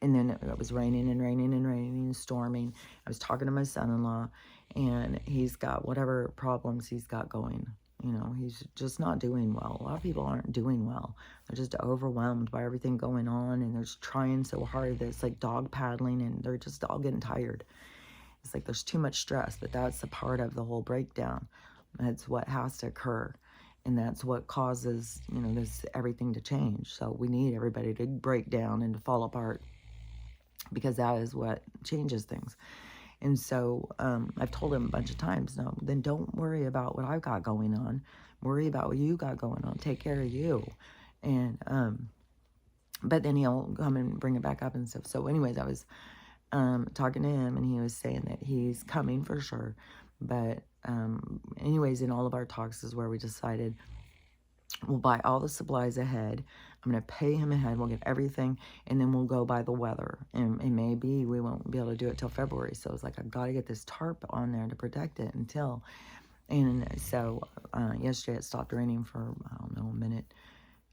And then it was raining and raining and raining and storming. I was talking to my son-in-law, and he's got whatever problems he's got going. You know, he's just not doing well. A lot of people aren't doing well. They're just overwhelmed by everything going on, and they're just trying so hard that it's like dog paddling, and they're just all getting tired. It's like there's too much stress, but that's a part of the whole breakdown. That's what has to occur. And that's what causes, you know, this everything to change. So we need everybody to break down and to fall apart, because that is what changes things. And so I've told him a bunch of times, no, then don't worry about what I've got going on. Worry about what you got going on. Take care of you. And, but then he'll come and bring it back up and stuff. So anyways, I was talking to him, and he was saying that he's coming for sure. But anyways, in all of our talks is where we decided we'll buy all the supplies ahead. I'm going to pay him ahead. We'll get everything, and then we'll go by the weather. And maybe we won't be able to do it till February. So it's like, I've got to get this tarp on there to protect it until. And so yesterday it stopped raining for, I don't know, a minute.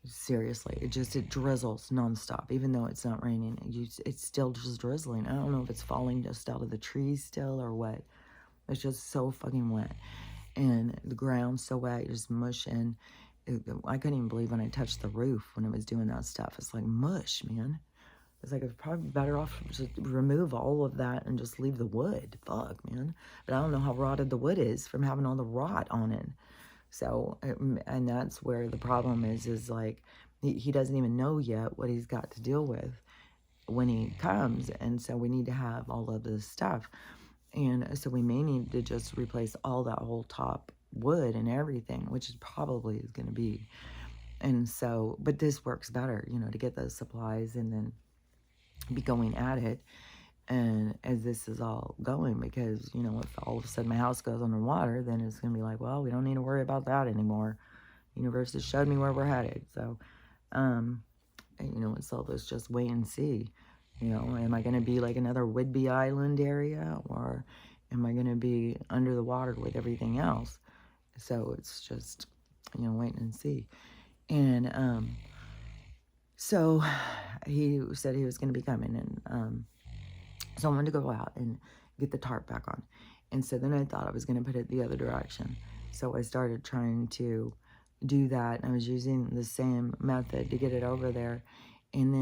Seriously, it drizzles nonstop. Even though it's not raining, it's still just drizzling. I don't know if it's falling just out of the trees still or what. It's just so fucking wet. And the ground's so wet, you're just mushing. I couldn't even believe when I touched the roof when it was doing that stuff. It's like mush, man. It's like, it's probably better off to remove all of that and just leave the wood. Fuck, man. But I don't know how rotted the wood is from having all the rot on it. So, and that's where the problem is like, he doesn't even know yet what he's got to deal with when he comes. And so we need to have all of this stuff. And so we may need to just replace all that whole top wood and everything, which is probably is going to be. And so, but this works better, you know, to get those supplies and then be going at it. And as this is all going, because, you know, if all of a sudden my house goes underwater, then it's going to be like, well, we don't need to worry about that anymore. The universe has showed me where we're headed. So, you know, it's all this just wait and see. You know, am I going to be like another Whidbey Island area, or am I going to be under the water with everything else? So it's just, you know, waiting and see. And so he said he was going to be coming, and so I wanted to go out and get the tarp back on. And so then I thought I was going to put it the other direction. So I started trying to do that. And I was using the same method to get it over there. And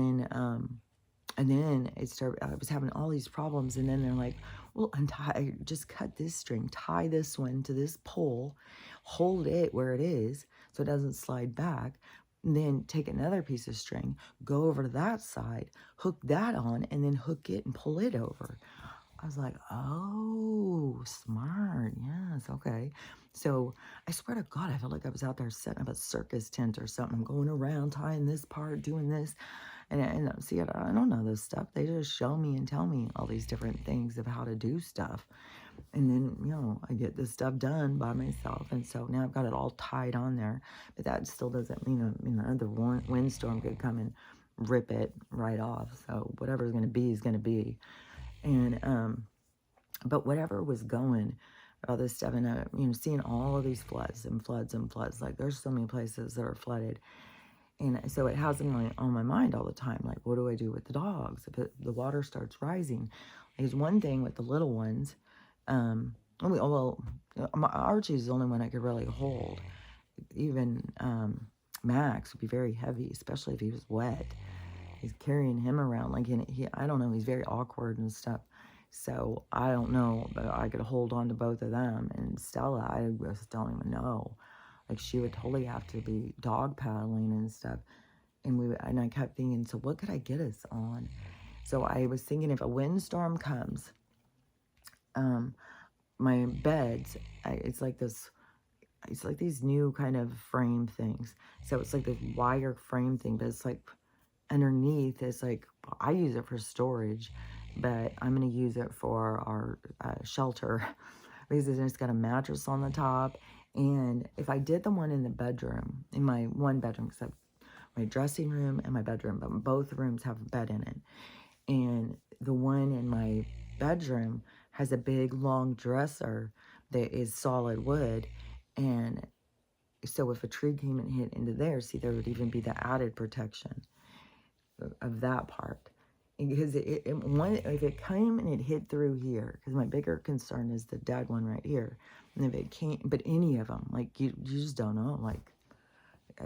then it started, I was having all these problems. And then they're like, well, untie, just cut this string, tie this one to this pole, hold it where it is so it doesn't slide back. And then take another piece of string, go over to that side, hook that on, and then hook it and pull it over. I was like, oh, smart. Yes, okay. So I swear to God, I felt like I was out there setting up a circus tent or something. I'm going around tying this part, doing this. And see, I don't know this stuff. They just show me and tell me all these different things of how to do stuff. And then, you know, I get this stuff done by myself. And so now I've got it all tied on there. But that still doesn't mean, the windstorm could come and rip it right off. So whatever's going to be is going to be. And, but whatever was going, all this stuff, and, you know, seeing all of these floods and floods and floods. Like, there's so many places that are flooded. And so it has them on my mind all the time. Like, what do I do with the dogs if the water starts rising? There's one thing with the little ones. Well, Archie's the only one I could really hold. Even Max would be very heavy, especially if he was wet. He's carrying him around like I don't know. He's very awkward and stuff. So I don't know, but I could hold on to both of them. And Stella, I just don't even know. Like, she would totally have to be dog paddling and stuff. And I kept thinking, so what could I get us on? So I was thinking, if a windstorm comes, my beds, it's like these new kind of frame things. So it's like this wire frame thing, but it's like underneath, it's like, I use it for storage, but I'm going to use it for our shelter because it's got a mattress on the top. And if I did the one in the bedroom, in my one bedroom, because my dressing room and my bedroom, but both rooms have a bed in it. And the one in my bedroom has a big long dresser that is solid wood. And so if a tree came and hit into there, see, there would even be the added protection of that part. because if it came and it hit through here, because my bigger concern is the dead one right here, and if it came, but any of them, like you just don't know, like,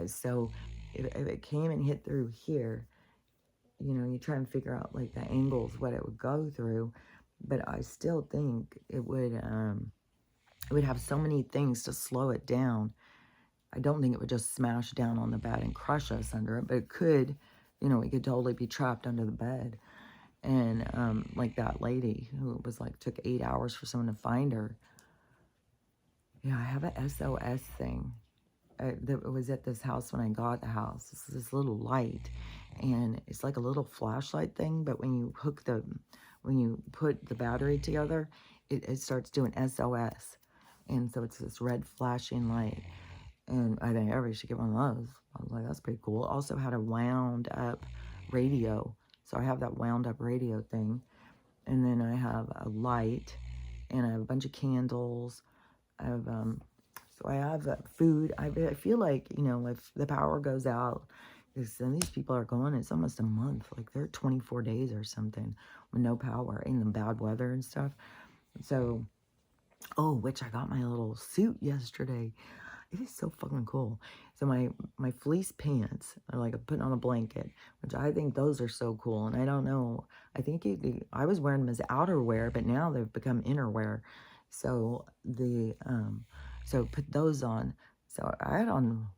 so if it came and hit through here, you know, you try and figure out like the angles, what it would go through, but I still think it would have so many things to slow it down. I don't think it would just smash down on the bed and crush us under it, but it could, you know, we could totally be trapped under the bed. And like that lady who was like, took 8 hours for someone to find her. Yeah, I have a SOS thing that was at this house when I got the house. This is this little light, and it's like a little flashlight thing, but when you when you put the battery together, it starts doing SOS. And so it's this red flashing light. And I think everybody should get one of those. I was like, that's pretty cool. Also had a wound up radio. So I have that wound up radio thing. And then I have a light, and I have a bunch of candles. I have, so I have food. I feel like, you know, if the power goes out, because these people are gone, it's almost a month. Like they're 24 days or something with no power and the bad weather and stuff. So, oh, which I got my little suit yesterday. It is so fucking cool. So my fleece pants are like putting on a blanket, which I think those are so cool. And I don't know, I think I was wearing them as outerwear, but now they've become innerwear. So so put those on. So I had on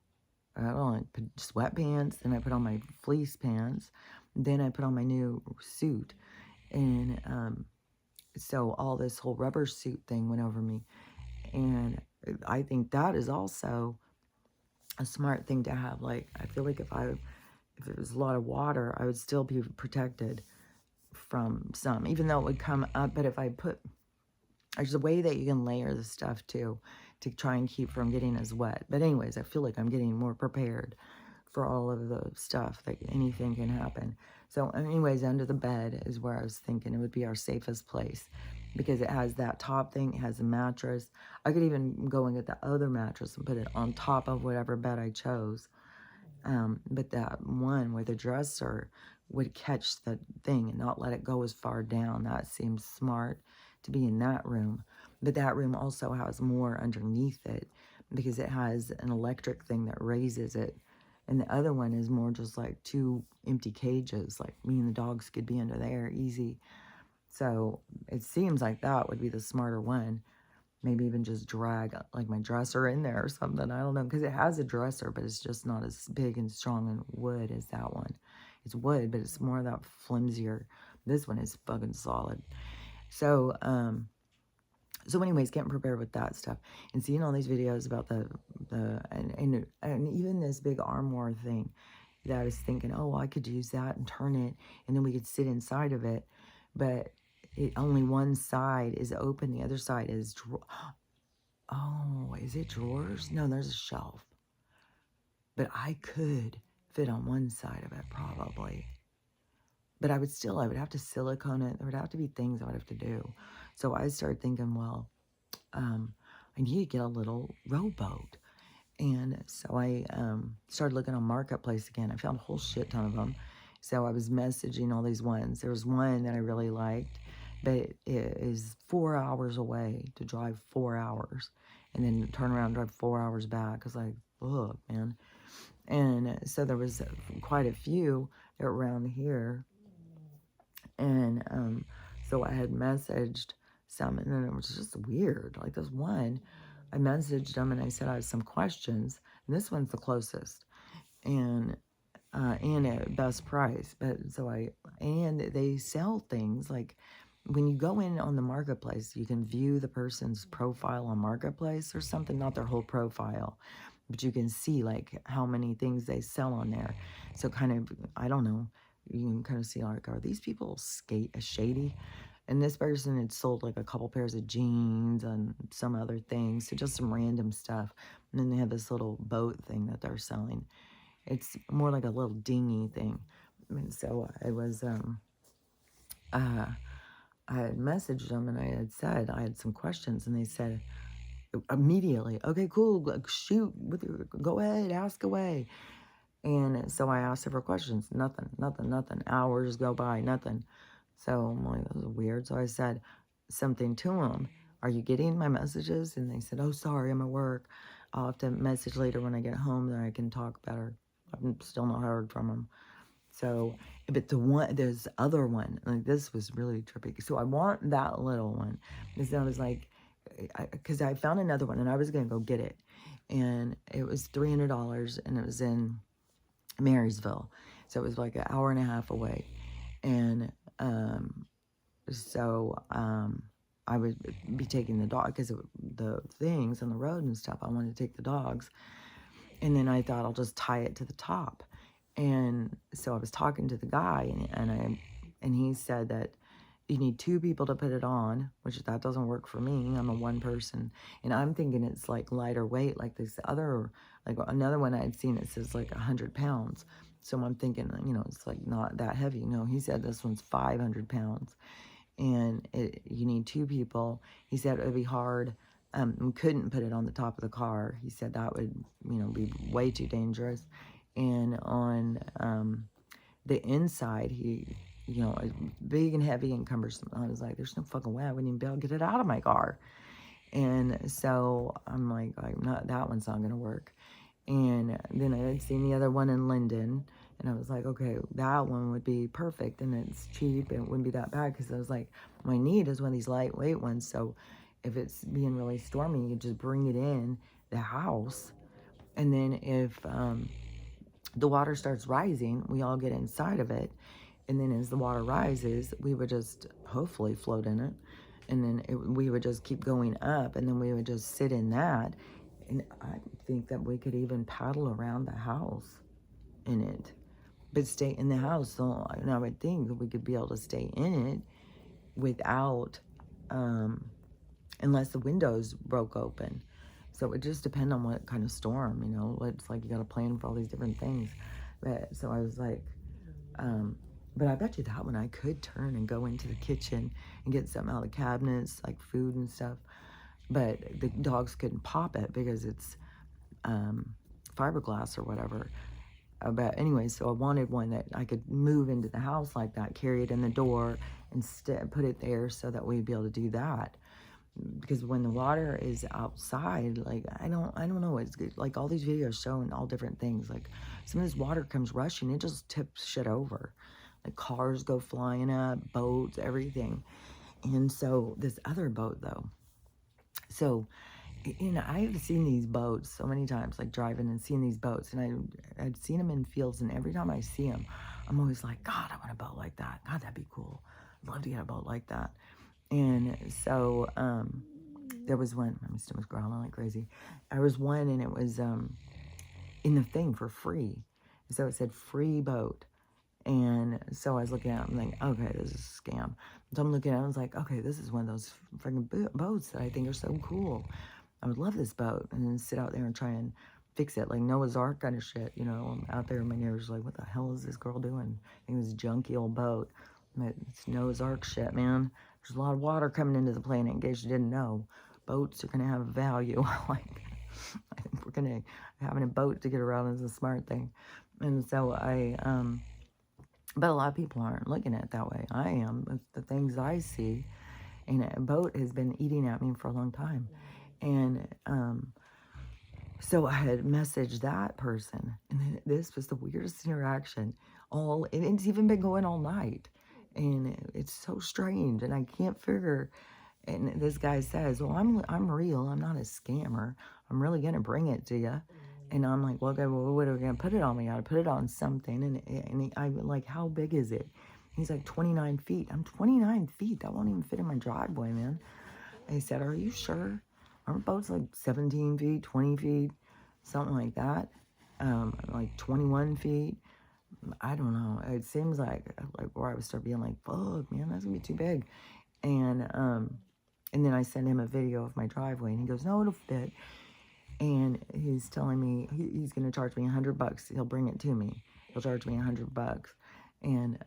sweatpants, then I put on my fleece pants, then I put on my new suit, and so all this whole rubber suit thing went over me, and I think that is also a smart thing to have. Like, I feel like if it was a lot of water, I would still be protected from some, even though it would come up. But if I put, there's a way that you can layer the stuff too, to try and keep from getting as wet. But anyways, I feel like I'm getting more prepared for all of the stuff, that anything can happen. So anyways, under the bed is where I was thinking it would be our safest place, because it has that top thing, it has a mattress. I could even go and get the other mattress and put it on top of whatever bed I chose. But that one where the dresser would catch the thing and not let it go as far down, that seems smart to be in that room. But that room also has more underneath it, because it has an electric thing that raises it. And the other one is more just like two empty cages, like me and the dogs could be under there easy. So it seems like that would be the smarter one. Maybe even just drag like my dresser in there or something. I don't know, because it has a dresser, but it's just not as big and strong and wood as that one. It's wood, but it's more of that flimsier. This one is fucking solid. So, so anyways, getting prepared with that stuff and seeing all these videos about and even this big armoire thing that I was thinking, oh, I could use that and turn it, and then we could sit inside of it. But only one side is open, the other side is oh, is it drawers? No, there's a shelf. But I could fit on one side of it probably. But I would have to silicone it. There would have to be things I would have to do. So I started thinking, well, I need to get a little rowboat. And so I started looking on Marketplace again. I found a whole shit ton of them. So I was messaging all these ones. There was one that I really liked, but it is 4 hours away to drive 4 hours and then turn around and drive 4 hours back. I was like, look, man. And so there was quite a few that were around here. And so I had messaged some, and then it was just weird. Like this one, I messaged them and I said I had some questions, and this one's the closest, and at best price. But so and they sell things like when you go in on the Marketplace, you can view the person's profile on Marketplace or something, not their whole profile, but you can see like how many things they sell on there. So kind of, I don't know, you can kind of see like, are these people shady? And this person had sold like a couple pairs of jeans and some other things, so just some random stuff. And then they have this little boat thing that they're selling. It's more like a little dinghy thing. And so I was, I had messaged them and I had said I had some questions, and they said immediately, okay, cool, shoot, go ahead, ask away. And so I asked several questions. Nothing, nothing, nothing. Hours go by, nothing. So I'm like, this is weird. So I said something to them. Are you getting my messages? And they said, oh, sorry, I'm at work. I'll have to message later when I get home, then I can talk better. I've still not heard from them. So, but there's the other one. Like, this was really trippy. So I want that little one. Because I was like, because I found another one and I was going to go get it. And it was $300 and it was in Marysville. So it was like an hour and a half away. And I would be taking the dog because the things on the road and stuff. I wanted to take the dogs. And then I thought I'll just tie it to the top. And so I was talking to the guy and he said that you need 2 people to put it on, which that doesn't work for me. I'm a one person. And I'm thinking it's like lighter weight, like this other, like another one I'd seen, it says like 100 pounds. So I'm thinking, it's like not that heavy. No, he said this one's 500 pounds. And you need 2 people. He said it would be hard. We couldn't put it on the top of the car. He said that would, be way too dangerous. And on the inside, big and heavy and cumbersome. I was like, there's no fucking way I wouldn't even be able to get it out of my car. And so I'm like, that one's not going to work. And then I had seen the other one in Linden. And I was like, okay, that one would be perfect. And it's cheap. And it wouldn't be that bad. Because I was like, my need is one of these lightweight ones. So if it's being really stormy, you just bring it in the house. And then if the water starts rising, we all get inside of it. And then as the water rises, we would just hopefully float in it. And then we would just keep going up. And then we would just sit in that. And I think that we could even paddle around the house in it. But stay in the house. So and I would think that we could be able to stay in it without, unless the windows broke open. So it just depends on what kind of storm, It's like you got to plan for all these different things. So I was like, but I bet you that one I could turn and go into the kitchen and get something out of the cabinets, like food and stuff. But the dogs couldn't pop it because it's fiberglass or whatever. But anyway, so I wanted one that I could move into the house like that, carry it in the door, and put it there so that we'd be able to do that. Because when the water is outside, like I don't know, it's good. Like all these videos showing all different things. Like some of this water comes rushing, it just tips shit over. Like cars go flying up, boats, everything. And so this other boat though. So, I've seen these boats so many times, like driving and seeing these boats, and I'd seen them in fields, and every time I see them, I'm always like, God, I want a boat like that. God, that'd be cool. I'd love to get a boat like that. And so there was one, my stomach's growling like crazy. There was one, and it was in the thing for free. So it said free boat. And so I was looking at it, I'm like, okay, this is a scam. So I'm looking at it, I was like, okay, this is one of those freaking boats that I think are so cool. I would love this boat. And then sit out there and try and fix it, like Noah's Ark kind of shit, I'm out there in my neighbors like, what the hell is this girl doing? I think this junky old boat. It's Noah's Ark shit, man. There's a lot of water coming into the planet, in case you didn't know. Boats are going to have a value. Like, I think we're going to, having a boat to get around is a smart thing. And so but a lot of people aren't looking at it that way. I am. It's the things I see. And a boat has been eating at me for a long time. And so I had messaged that person. And then this was the weirdest interaction. And it's even been going all night. And it's so strange. And I can't figure. And this guy says, well, I'm real. I'm not a scammer. I'm really going to bring it to you. And I'm like, well, okay, well, what are we going to put it on? We got to put it on something. And I'm like, how big is it? He's like, 29 feet. I'm 29 feet. That won't even fit in my driveway, man. I said, are you sure? Our boat's like 17 feet, 20 feet, something like that. Like 21 feet. I don't know. It seems like where I would start being like, fuck, man, that's going to be too big. And then I sent him a video of my driveway. And he goes, no, it'll fit. And he's telling me he's going to charge me $100. He'll bring it to me. He'll charge me $100. And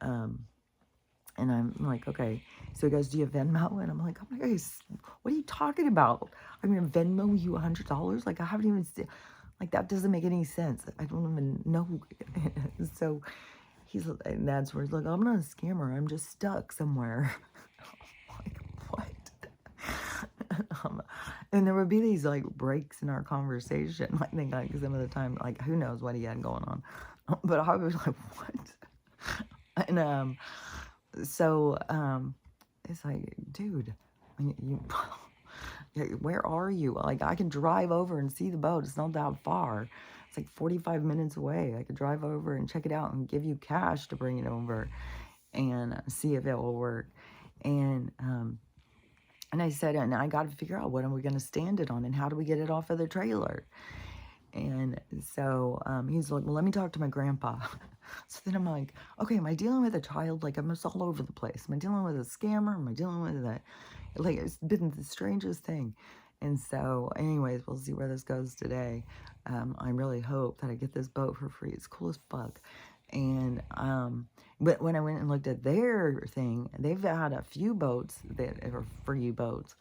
I'm like, okay. So he goes, do you have Venmo? And I'm like, oh my gosh, what are you talking about? I'm going to Venmo you $100? Like, I haven't even Like, that doesn't make any sense. I don't even know. So and that's where he's like, I'm not a scammer. I'm just stuck somewhere. Like, what? And there would be these like breaks in our conversation. I think like some of the time, like who knows what he had going on. But I was like, what? And it's like, dude, where are you? Like, I can drive over and see the boat. It's not that far. It's like 45 minutes away. I could drive over and check it out and give you cash to bring it over and see if it will work. And I said, and I got to figure out what are we going to stand it on and how do we get it off of the trailer. And so he's like, well, let me talk to my grandpa. So then I'm like, okay, am I dealing with a child? Like, I'm just all over the place. Am I dealing with a scammer? Am I dealing with a, like, it's been the strangest thing. And so, anyways, we'll see where this goes today. I really hope that I get this boat for free. It's cool as fuck. And, but when I went and looked at their thing, they've had a few boats that are free boats.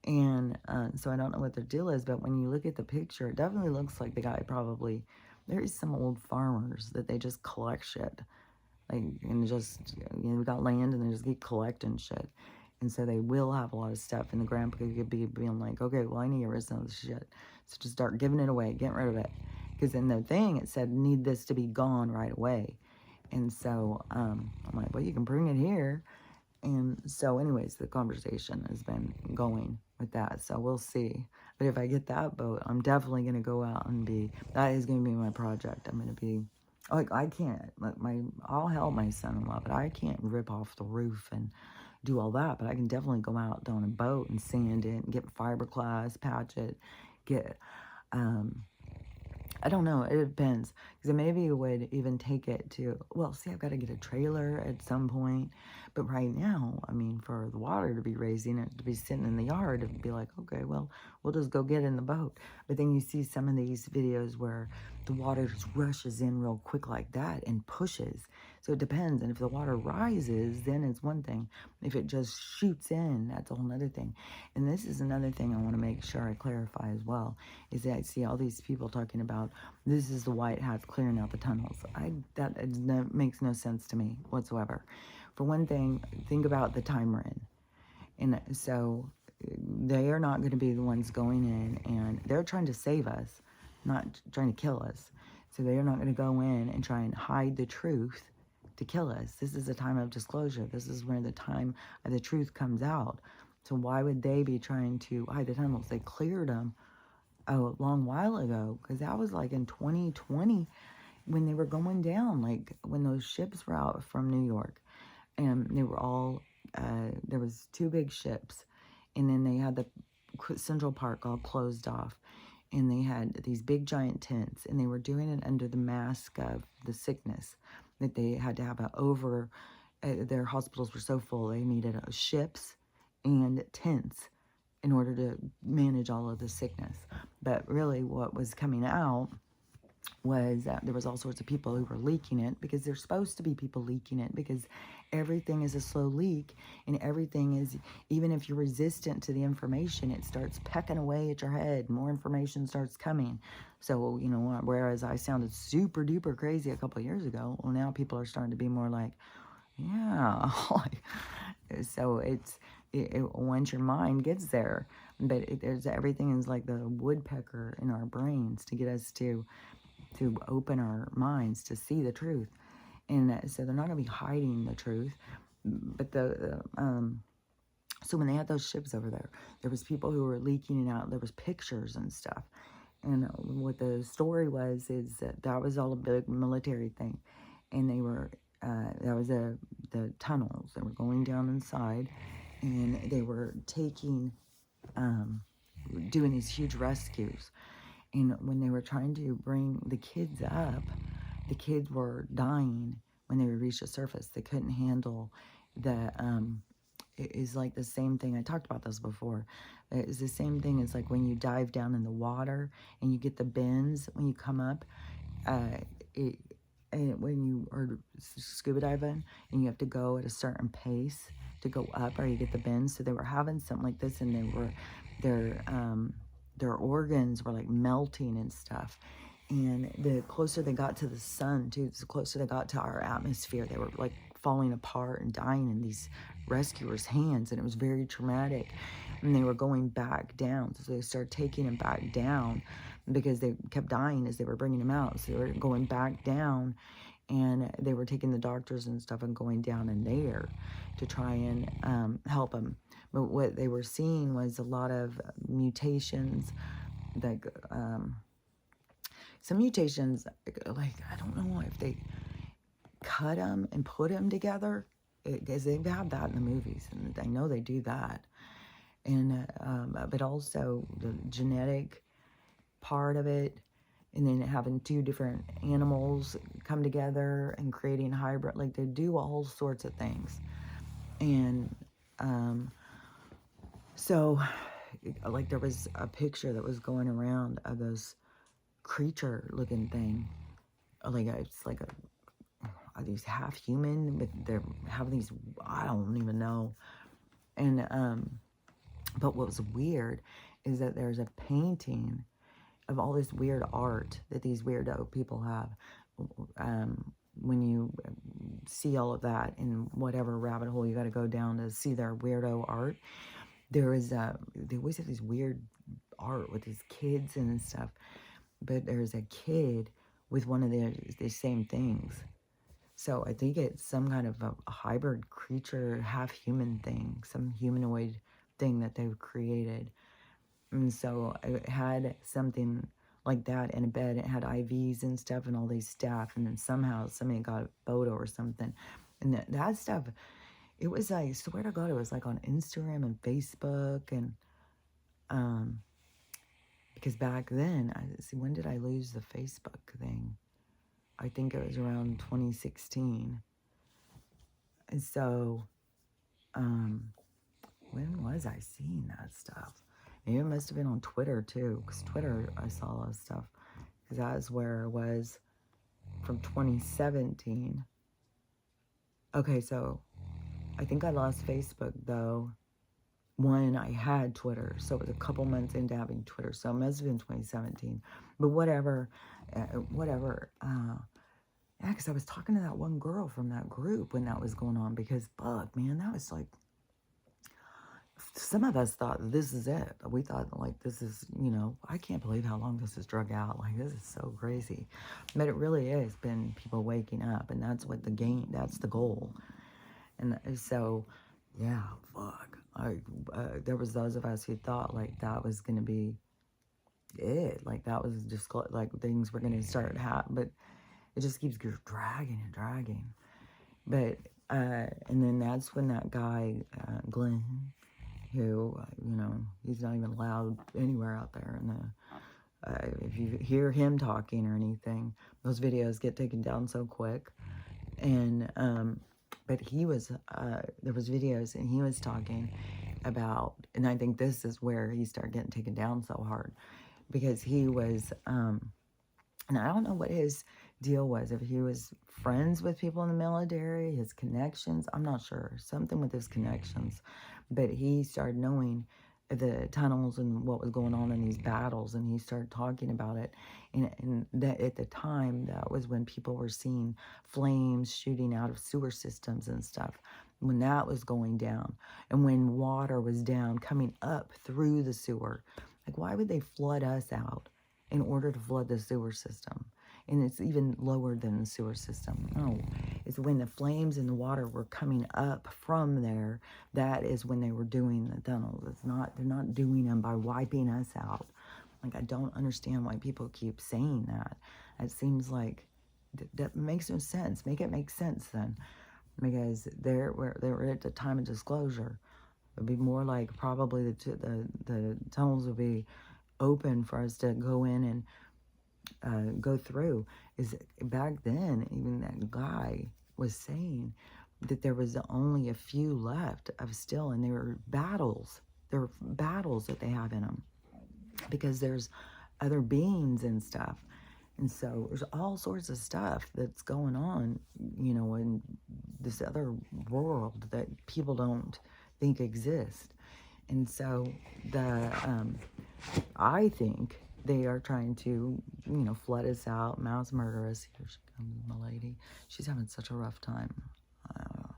And so I don't know what their deal is, but when you look at the picture, it definitely looks like the guy probably, there's some old farmers that they just collect shit. Like, and just, you know, we got land and they just keep collecting shit. And so they will have a lot of stuff. And the grandpa could be being like, okay, well, I need to get rid of some of this shit. So just start giving it away, getting rid of it. Because in the thing, it said, need this to be gone right away. And so I'm like, well, you can bring it here. And so anyways, the conversation has been going with that. So we'll see. But if I get that boat, I'm definitely going to go out and that is going to be my project. I'm going to be, like, I can't, like, I'll help my son-in-law, but I can't rip off the roof and do all that. But I can definitely go out on a boat and sand it and get fiberglass, patch it, get, I don't know. It depends. Because maybe it would even take it to, well, see, I've got to get a trailer at some point. But right now, I mean, for the water to be raising it, to be sitting in the yard, it'd be like, okay, well, we'll just go get in the boat. But then you see some of these videos where the water just rushes in real quick like that and pushes. So it depends. And if the water rises, then it's one thing. If it just shoots in, that's a whole other thing. And this is another thing I want to make sure I clarify as well, is that I see all these people talking about, this is the white hats clearing out the tunnels. That makes no sense to me whatsoever. For one thing, think about the time we're in. And so they are not going to be the ones going in, and they're trying to save us, not trying to kill us. So they are not going to go in and try and hide the truth to kill us. This is a time of disclosure. This is where the time of the truth comes out. So why would they be trying to hide the tunnels? They cleared them a long while ago, because that was like in 2020 when they were going down, like when those ships were out from New York, and they were all, there was 2 big ships, and then they had the Central Park all closed off, and they had these big giant tents, and they were doing it under the mask of the sickness, that they had to have their hospitals were so full, they needed ships and tents in order to manage all of the sickness. But really what was coming out was that there was all sorts of people who were leaking it, because there's supposed to be people leaking it, because everything is a slow leak, and everything is, even if you're resistant to the information, it starts pecking away at your head. More information starts coming. So, you know, whereas I sounded super duper crazy a couple of years ago, well, now people are starting to be more like, yeah. So once your mind gets there, but there's everything is like the woodpecker in our brains to get us to open our minds to see the truth. And so they're not going to be hiding the truth. But so when they had those ships over there was people who were leaking it out. There was pictures and stuff. And what the story was is that was all a big military thing. And they were, that was the tunnels. They were going down inside, and they were taking, doing these huge rescues. And when they were trying to bring the kids up, the kids were dying when they would reach the surface. They couldn't handle the, it is like the same thing. I talked about this before. It's the same thing as like when you dive down in the water and you get the bends when you come up. And when you are scuba diving and you have to go at a certain pace to go up, or you get the bends. So they were having something like this, and their organs were like melting and stuff. And the closer they got to the sun, too, the closer they got to our atmosphere, they were like falling apart and dying in these rescuers' hands. And it was very traumatic. And they were going back down. So they started taking them back down because they kept dying as they were bringing them out. So they were going back down, and they were taking the doctors and stuff and going down in there to try and help them. But what they were seeing was a lot of mutations, like some mutations, like, I don't know if they cut them and put them together, because they've had that in the movies, and I know they do that. And but also the genetic part of it, and then having two different animals come together and creating hybrid, like they do all sorts of things. And so like there was a picture that was going around of this creature looking thing, like it's like these half human, but they're having these, I don't even know. And but what was weird is that there's a painting of all this weird art that these weirdo people have. When you see all of that in whatever rabbit hole you got to go down to see their weirdo art, there is they always have these weird art with these kids and stuff. But there's a kid with one of the same things. So I think it's some kind of a hybrid creature, half human thing, some humanoid thing that they've created. And so it had something like that in a bed. It had IVs and stuff and all these stuff. And then somehow somebody got a photo or something. And that stuff, it was, I swear to God, it was like on Instagram and Facebook. And because back then, when did I lose the Facebook thing? I think it was around 2016. And so, when was I seeing that stuff? Maybe it must have been on Twitter too, because Twitter, I saw a lot of stuff, because that's where it was from 2017. Okay, so I think I lost Facebook though when I had Twitter, so it was a couple months into having Twitter, so it must have been 2017. But whatever. Yeah, because I was talking to that one girl from that group when that was going on, because, fuck, man, that was like, some of us thought this is it. We thought, like, this is, I can't believe how long this is drug out. Like, this is so crazy. But it really is been people waking up, and that's what that's the goal. And so, yeah, fuck. There was those of us who thought, like, that was going to be it. Like, that was just, like, things were going to start happening. But it just keeps dragging and dragging. But, and then that's when that guy, Glenn, who, he's not even allowed anywhere out there. And if you hear him talking or anything, those videos get taken down so quick. And, but he was, there was videos and he was talking about, and I think this is where he started getting taken down so hard, because he was, and I don't know what his deal was, if he was friends with people in the military, his connections, I'm not sure, something with his connections, but he started knowing the tunnels and what was going on in these battles, and he started talking about it, and that at the time, that was when people were seeing flames shooting out of sewer systems and stuff, when that was going down, and when water was down, coming up through the sewer. Like, why would they flood us out in order to flood the sewer system? And it's even lower than the sewer system. No, it's when the flames and the water were coming up from there, that is when they were doing the tunnels. They're not doing them by wiping us out. Like, I don't understand why people keep saying that. It seems like that makes no sense. Make it make sense then, because they were at the time of disclosure. It'd be more like probably the tunnels would be open for us to go in and go through. Is back then, even that guy was saying that there was only a few left of still, and there were battles that they have in them, because there's other beings and stuff, and so there's all sorts of stuff that's going on, in this other world that people don't think exist. And so the I think they are trying to, flood us out, mass murder us. Here she comes, my lady. She's having such a rough time. Uh,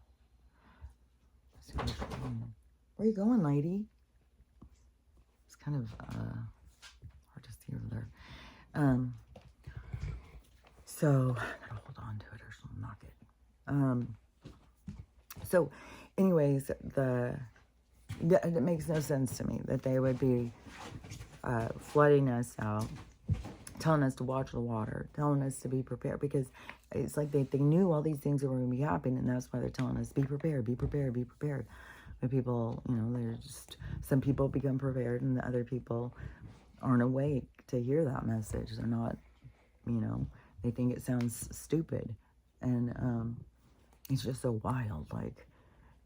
where you going, lady? It's kind of hard to see over there. So I gotta hold on to it or she'll knock it. So, anyways, it makes no sense to me that they would be flooding us out, telling us to watch the water, telling us to be prepared, because it's like they knew all these things that were going to be happening, and that's why they're telling us, be prepared, be prepared, be prepared. But people, they're just, some people become prepared, and the other people aren't awake to hear that message. They're not, they think it sounds stupid. And it's just so wild, like,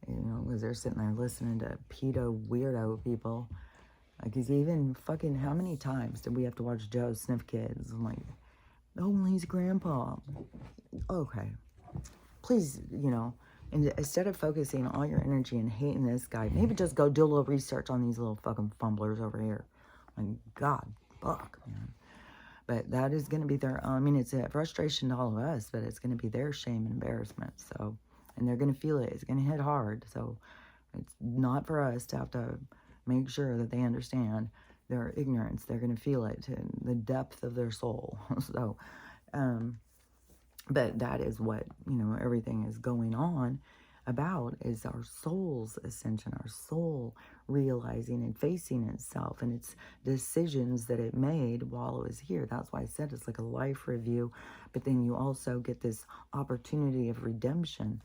because they're sitting there listening to pedo weirdo people. Like, even fucking, how many times did we have to watch Joe sniff kids? I'm like, oh, he's grandpa. Okay. Please, and instead of focusing all your energy and hating this guy, maybe just go do a little research on these little fucking fumblers over here. Like, God, fuck, man. But that is going to be their, it's a frustration to all of us, but it's going to be their shame and embarrassment. So, and they're going to feel it. It's going to hit hard. So it's not for us to have to make sure that they understand their ignorance. They're going to feel it in the depth of their soul. So, but that is what, everything is going on about, is our soul's ascension, our soul realizing and facing itself and its decisions that it made while it was here. That's why I said it's like a life review, but then you also get this opportunity of redemption.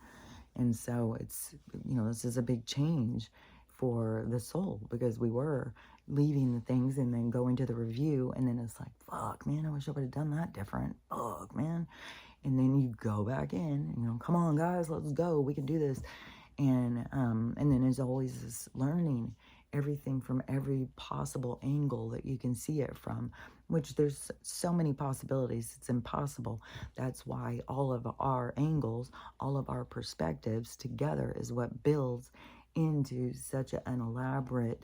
And so it's, this is a big change for the soul, because we were leaving the things and then going to the review, and then it's like, fuck, man, I wish I would have done that different. Fuck, man. And then you go back in, come on, guys, let's go. We can do this. And then there's always this learning everything from every possible angle that you can see it from, which there's so many possibilities. It's impossible. That's why all of our angles, all of our perspectives together is what builds into such an elaborate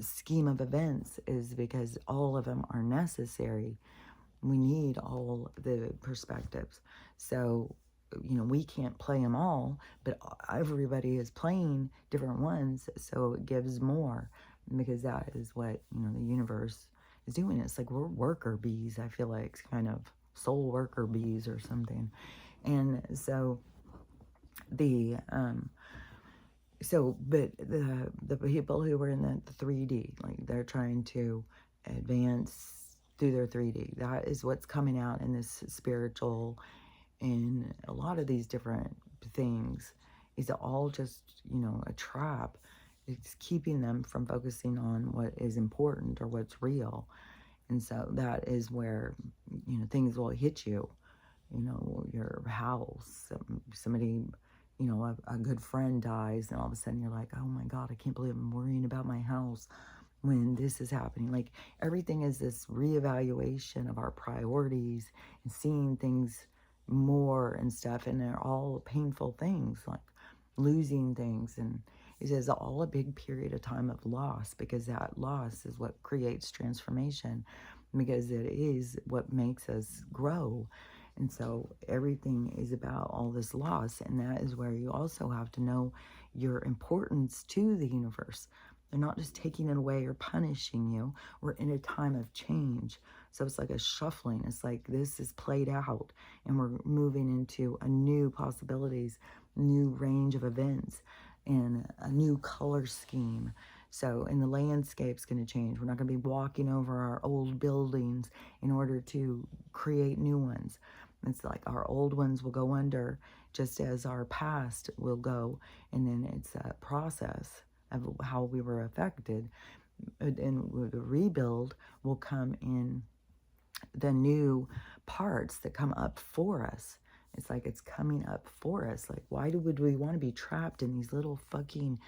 scheme of events, is because all of them are necessary. We need all the perspectives. So, we can't play them all, but everybody is playing different ones, so it gives more, because that is what, the universe is doing. It's like we're worker bees, I feel like, kind of soul worker bees or something. And so but the people who were in the 3D, like, they're trying to advance through their 3D. That is what's coming out in this spiritual and a lot of these different things, is all just, a trap. It's keeping them from focusing on what is important or what's real. And so that is where, things will hit you, your house, somebody, a good friend dies, and all of a sudden you're like, oh my God, I can't believe I'm worrying about my house when this is happening. Like, everything is this reevaluation of our priorities and seeing things more and stuff, and they're all painful things, like losing things. And it says all a big period of time of loss, because that loss is what creates transformation, because it is what makes us grow. And so everything is about all this loss, and that is where you also have to know your importance to the universe. They're not just taking it away or punishing you. We're in a time of change. So it's like a shuffling. It's like this is played out, and we're moving into a new possibilities, new range of events, and a new color scheme. So, and the landscape's going to change. We're not going to be walking over our old buildings in order to create new ones. It's like our old ones will go under, just as our past will go. And then it's a process of how we were affected. And the rebuild will come in the new parts that come up for us. It's like it's coming up for us. Like, why would we want to be trapped in these little fucking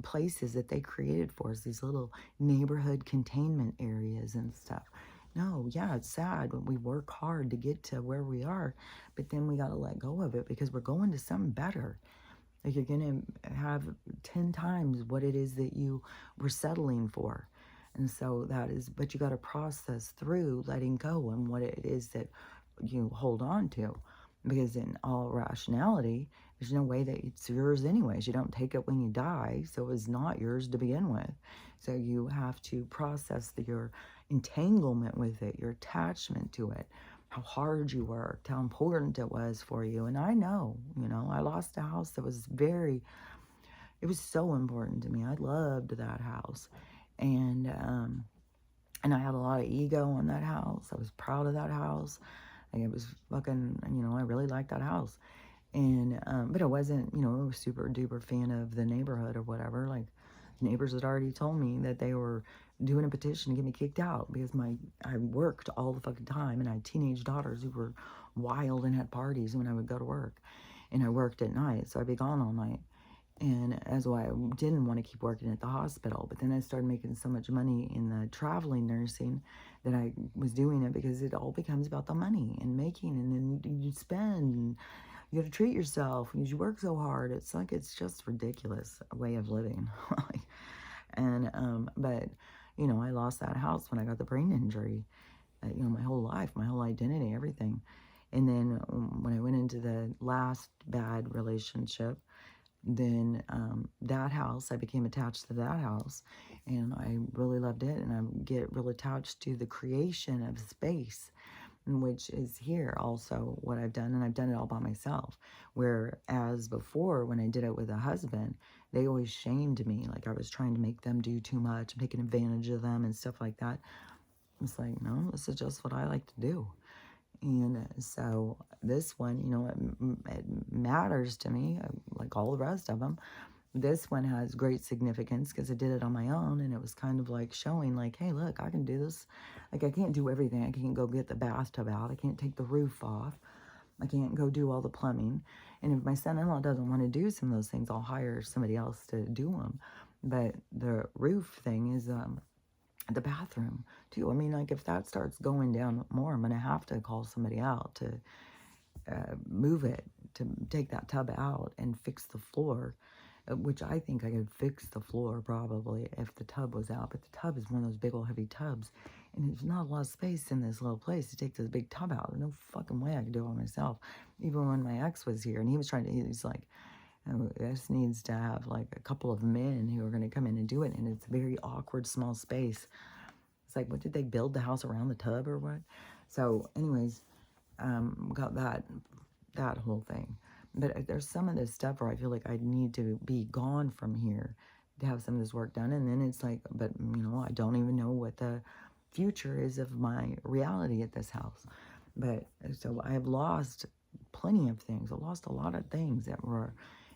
places that they created for us, these little neighborhood containment areas and stuff? No, yeah, it's sad when we work hard to get to where we are, but then we got to let go of it, because we're going to something better. Like, you're going to have 10 times what it is that you were settling for. And so that is, but you got to process through letting go and what it is that you hold on to. Because in all rationality, there's no way that it's yours anyways. You don't take it when you die, so it's not yours to begin with. So you have to process your entanglement with it, your attachment to it, how hard you worked, how important it was for you. And I know, I lost a house that was it was so important to me. I loved that house. And I had a lot of ego in that house. I was proud of that house. Like, it was fucking, I really liked that house. And, but I wasn't, a super duper fan of the neighborhood or whatever. Like, neighbors had already told me that they were doing a petition to get me kicked out because I worked all the fucking time, and I had teenage daughters who were wild and had parties when I would go to work. And I worked at night, so I'd be gone all night. And that's why I didn't want to keep working at the hospital. But then I started making so much money in the traveling nursing that I was doing it because it all becomes about the money and making, and then you spend, and you got to treat yourself because you work so hard. It's like, it's just ridiculous way of living. But, I lost that house when I got the brain injury. My whole life, my whole identity, everything. And then when I went into the last bad relationship, then that house, I became attached to that house, and I really loved it, and I get real attached to the creation of space, which is here also what I've done, and I've done it all by myself. Whereas before, when I did it with a husband, they always shamed me, like I was trying to make them do too much, taking advantage of them and stuff like that. It's like, no, this is just what I like to do. And so this one, it matters to me, like all the rest of them. This one has great significance because I did it on my own, and it was kind of like showing, like, hey, look, I can do this. Like, I can't do everything. I can't go get the bathtub out. I can't take the roof off. I can't go do all the plumbing. And if my son-in-law doesn't want to do some of those things, I'll hire somebody else to do them. But the roof thing is the bathroom too. I mean, like, if that starts going down more, I'm gonna have to call somebody out to move it, to take that tub out and fix the floor, which I think I could fix the floor probably if the tub was out. But the tub is one of those big old heavy tubs, and there's not a lot of space in this little place to take this big tub out. There's no fucking way I could do it myself. Even when my ex was here, and he was trying to, he's like, oh, this needs to have like a couple of men who are going to come in and do it, and it's a very awkward small space. It's like, what, did they build the house around the tub or what? So anyways, got that whole thing. But there's some of this stuff where I feel like I need to be gone from here to have some of this work done. And then it's like, but I don't even know what the future is of my reality at this house. But so I have lost plenty of things. I lost a lot of things that were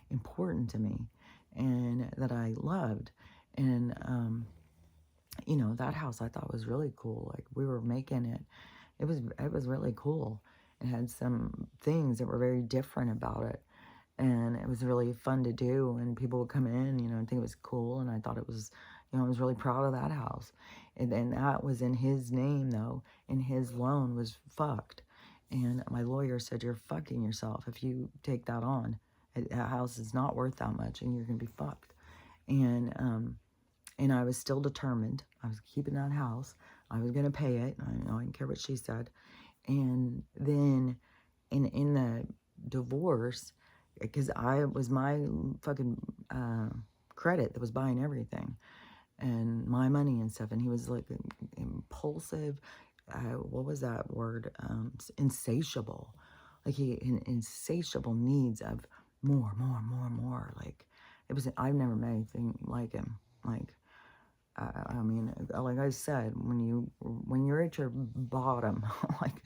important to me and that I loved. And, that house I thought was really cool. Like, we were making it. It was really cool. It had some things that were very different about it. And it was really fun to do. And people would come in, and think it was cool. And I thought it was, I was really proud of that house. And then that was in his name, though. And his loan was fucked. And my lawyer said, you're fucking yourself if you take that on. A house is not worth that much, and you're going to be fucked. And I was still determined. I was keeping that house. I was going to pay it. I didn't care what she said. And then in the divorce, because I was my fucking credit that was buying everything and my money and stuff. And he was like impulsive. What was that word? Insatiable. Like, insatiable needs of more. Like, I've never met anything like him. Like, I mean, like I said, when you're at your bottom, like,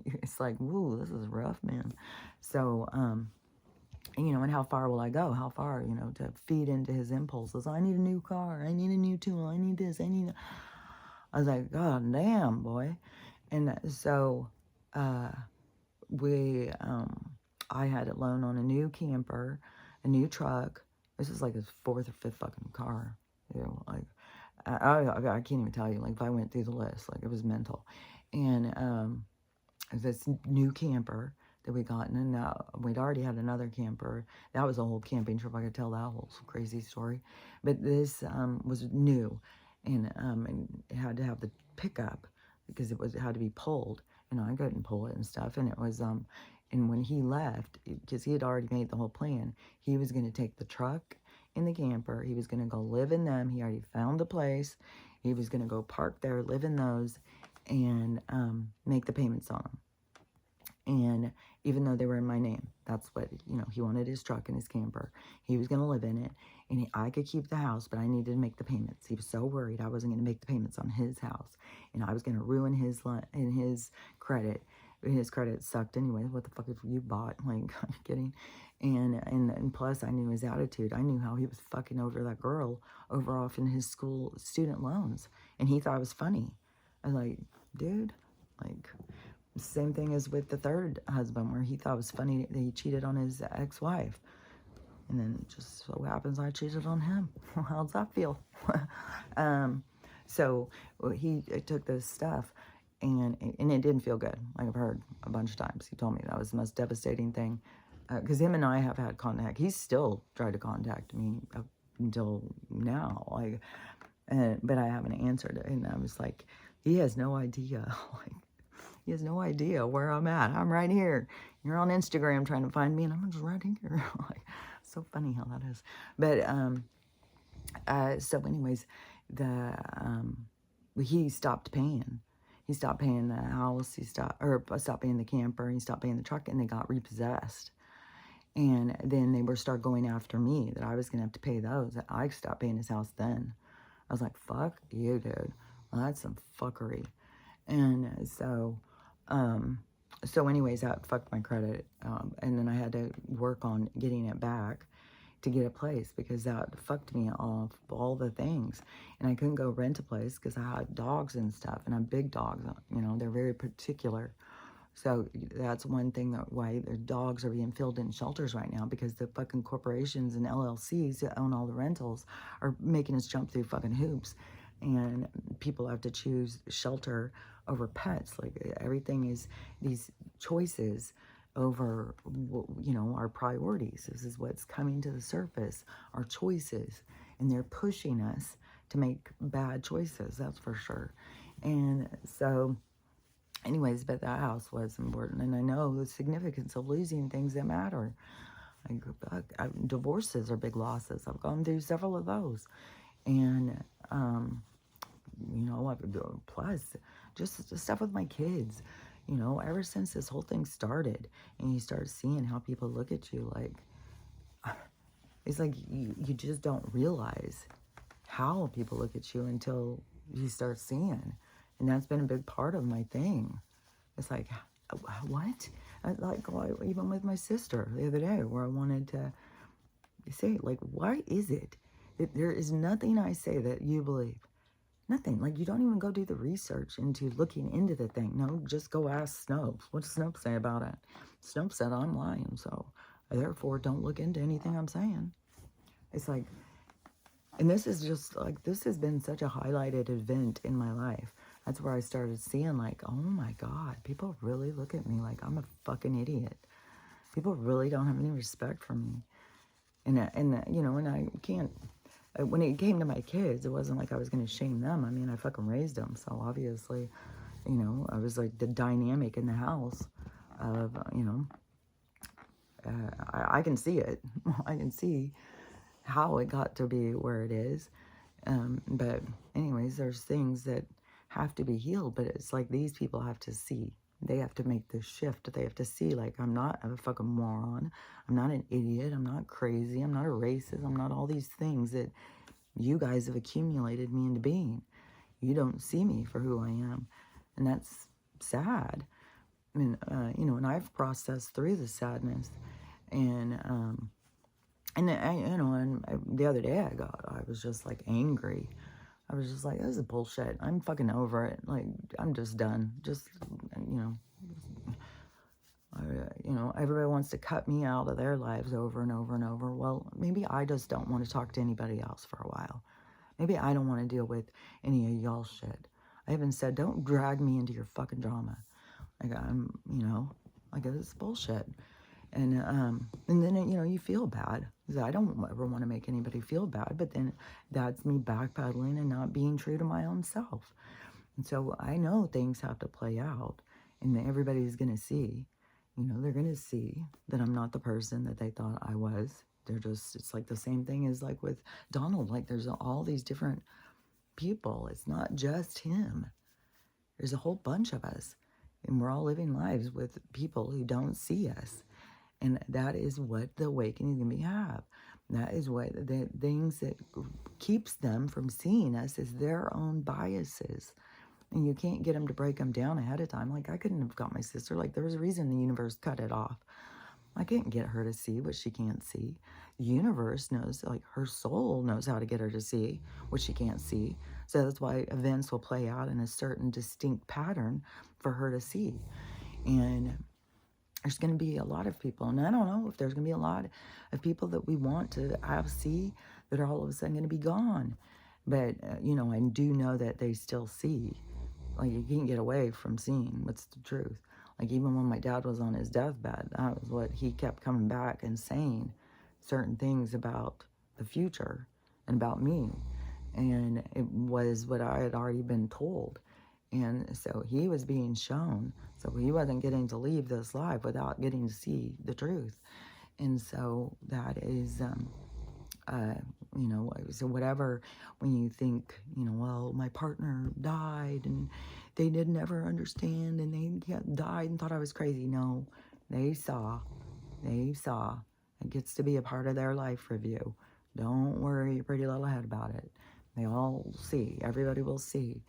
it's like, woo, this is rough, man. So, and how far will I go? How far, to feed into his impulses? I need a new car. I need a new tool. I need this. I was like, God damn, boy. And so, I had a loan on a new camper, a new truck. This is like his fourth or fifth fucking car. Like, I can't even tell you. Like, if I went through the list, like, it was mental. And this new camper that we got, and now we'd already had another camper. That was a whole camping trip. I could tell that whole crazy story. But this was new. and it had to have the pickup because it had to be pulled, and I couldn't pull it and stuff, and it was and when he left, because he had already made the whole plan, he was going to take the truck and the camper, he was going to go live in them, he already found a place, he was going to go park there, live in those, and make the payments on them. And even though they were in my name, that's what, he wanted his truck and his camper. He was going to live in it, and I could keep the house, but I needed to make the payments. He was so worried I wasn't going to make the payments on his house, and I was going to ruin his credit. His credit sucked anyway. What the fuck have you bought? Like, I'm kidding. And plus, I knew his attitude. I knew how he was fucking over that girl over off in his school student loans, and he thought it was funny. I was like, dude, like... Same thing as with the third husband, where he thought it was funny that he cheated on his ex-wife. And then it just so happens I cheated on him. How's that feel? So he took this stuff, and it didn't feel good. Like I've heard a bunch of times. He told me that was the most devastating thing. Because him and I have had contact. He's still tried to contact me up until now. Like, but I haven't answered it. And I was like, he has no idea. Like, he has no idea where I'm at. I'm right here. You're on Instagram trying to find me, and I'm just right here. Like, so funny how that is. But so anyways, he stopped paying. He stopped paying the house. He stopped paying the camper. He stopped paying the truck, and they got repossessed. And then they started going after me that I was gonna have to pay those. I stopped paying his house then. I was like, fuck you, dude. Well, that's some fuckery. And so anyways, that fucked my credit, and then I had to work on getting it back to get a place, because that fucked me off all the things, and I couldn't go rent a place because I had dogs and stuff, and I'm big dogs, they're very particular. So that's one thing why their dogs are being filled in shelters right now, because the fucking corporations and LLCs that own all the rentals are making us jump through fucking hoops, and people have to choose shelter over pets. Like, everything is these choices over, our priorities. This is what's coming to the surface, our choices, and they're pushing us to make bad choices, that's for sure. And so anyways, but that house was important, and I know the significance of losing things that matter. Divorces are big losses. I've gone through several of those, and plus just the stuff with my kids, ever since this whole thing started, and you start seeing how people look at you, like, it's like you just don't realize how people look at you until you start seeing. And that's been a big part of my thing. It's like, what? Even with my sister the other day, where I wanted to say, like, why is it that there is nothing I say that you believe? Nothing. Like, you don't even go do the research into looking into the thing. No, just go ask Snopes. What does Snopes say about it? Snopes said I'm lying, so therefore don't look into anything I'm saying. It's like, and this is just like, this has been such a highlighted event in my life. That's where I started seeing, like, oh my God, people really look at me like I'm a fucking idiot. People really don't have any respect for me. And I can't, when it came to my kids, it wasn't like I was going to shame them. I mean, I fucking raised them. So obviously, I was like the dynamic in the house of, I can see it. I can see how it got to be where it is. But anyways, there's things that have to be healed, but it's like these people have to see. They have to make this shift. They have to see, like, I'm not a fucking moron. I'm not an idiot. I'm not crazy. I'm not a racist. I'm not all these things that you guys have accumulated me into being. You don't see me for who I am. And that's sad. I mean, and I've processed through the sadness. And the other day I was just like angry. I was just like, this is bullshit. I'm fucking over it. Like, I'm just done. Just, everybody wants to cut me out of their lives over and over and over. Well, maybe I just don't want to talk to anybody else for a while. Maybe I don't want to deal with any of y'all shit. I even said, don't drag me into your fucking drama. Like, like, it's bullshit. And then, you feel bad. 'Cause I don't ever want to make anybody feel bad, but then that's me backpedaling and not being true to my own self. And so I know things have to play out, and everybody's going to see, they're going to see that I'm not the person that they thought I was. They're just, it's like the same thing as like with Donald. Like there's all these different people. It's not just him. There's a whole bunch of us, and we're all living lives with people who don't see us. And that is what the awakening is going to have. That is what the things that keeps them from seeing us is their own biases. And you can't get them to break them down ahead of time. Like I couldn't have got my sister. Like there was a reason the universe cut it off. I can't get her to see what she can't see. The universe knows, like her soul knows how to get her to see what she can't see. So that's why events will play out in a certain distinct pattern for her to see. And there's going to be a lot of people, and I don't know if there's going to be a lot of people that we want to have see that are all of a sudden going to be gone. But, I do know that they still see. Like, you can't get away from seeing what's the truth. Like, even when my dad was on his deathbed, that was what he kept coming back and saying certain things about the future and about me. And it was what I had already been told. And so he was being shown. So he wasn't getting to leave this life without getting to see the truth. And so that is, so whatever, when you think, well, my partner died and they didn't ever understand and they died and thought I was crazy. No, they saw. It gets to be a part of their life review. Don't worry your pretty little head about it. They all see. Everybody will see.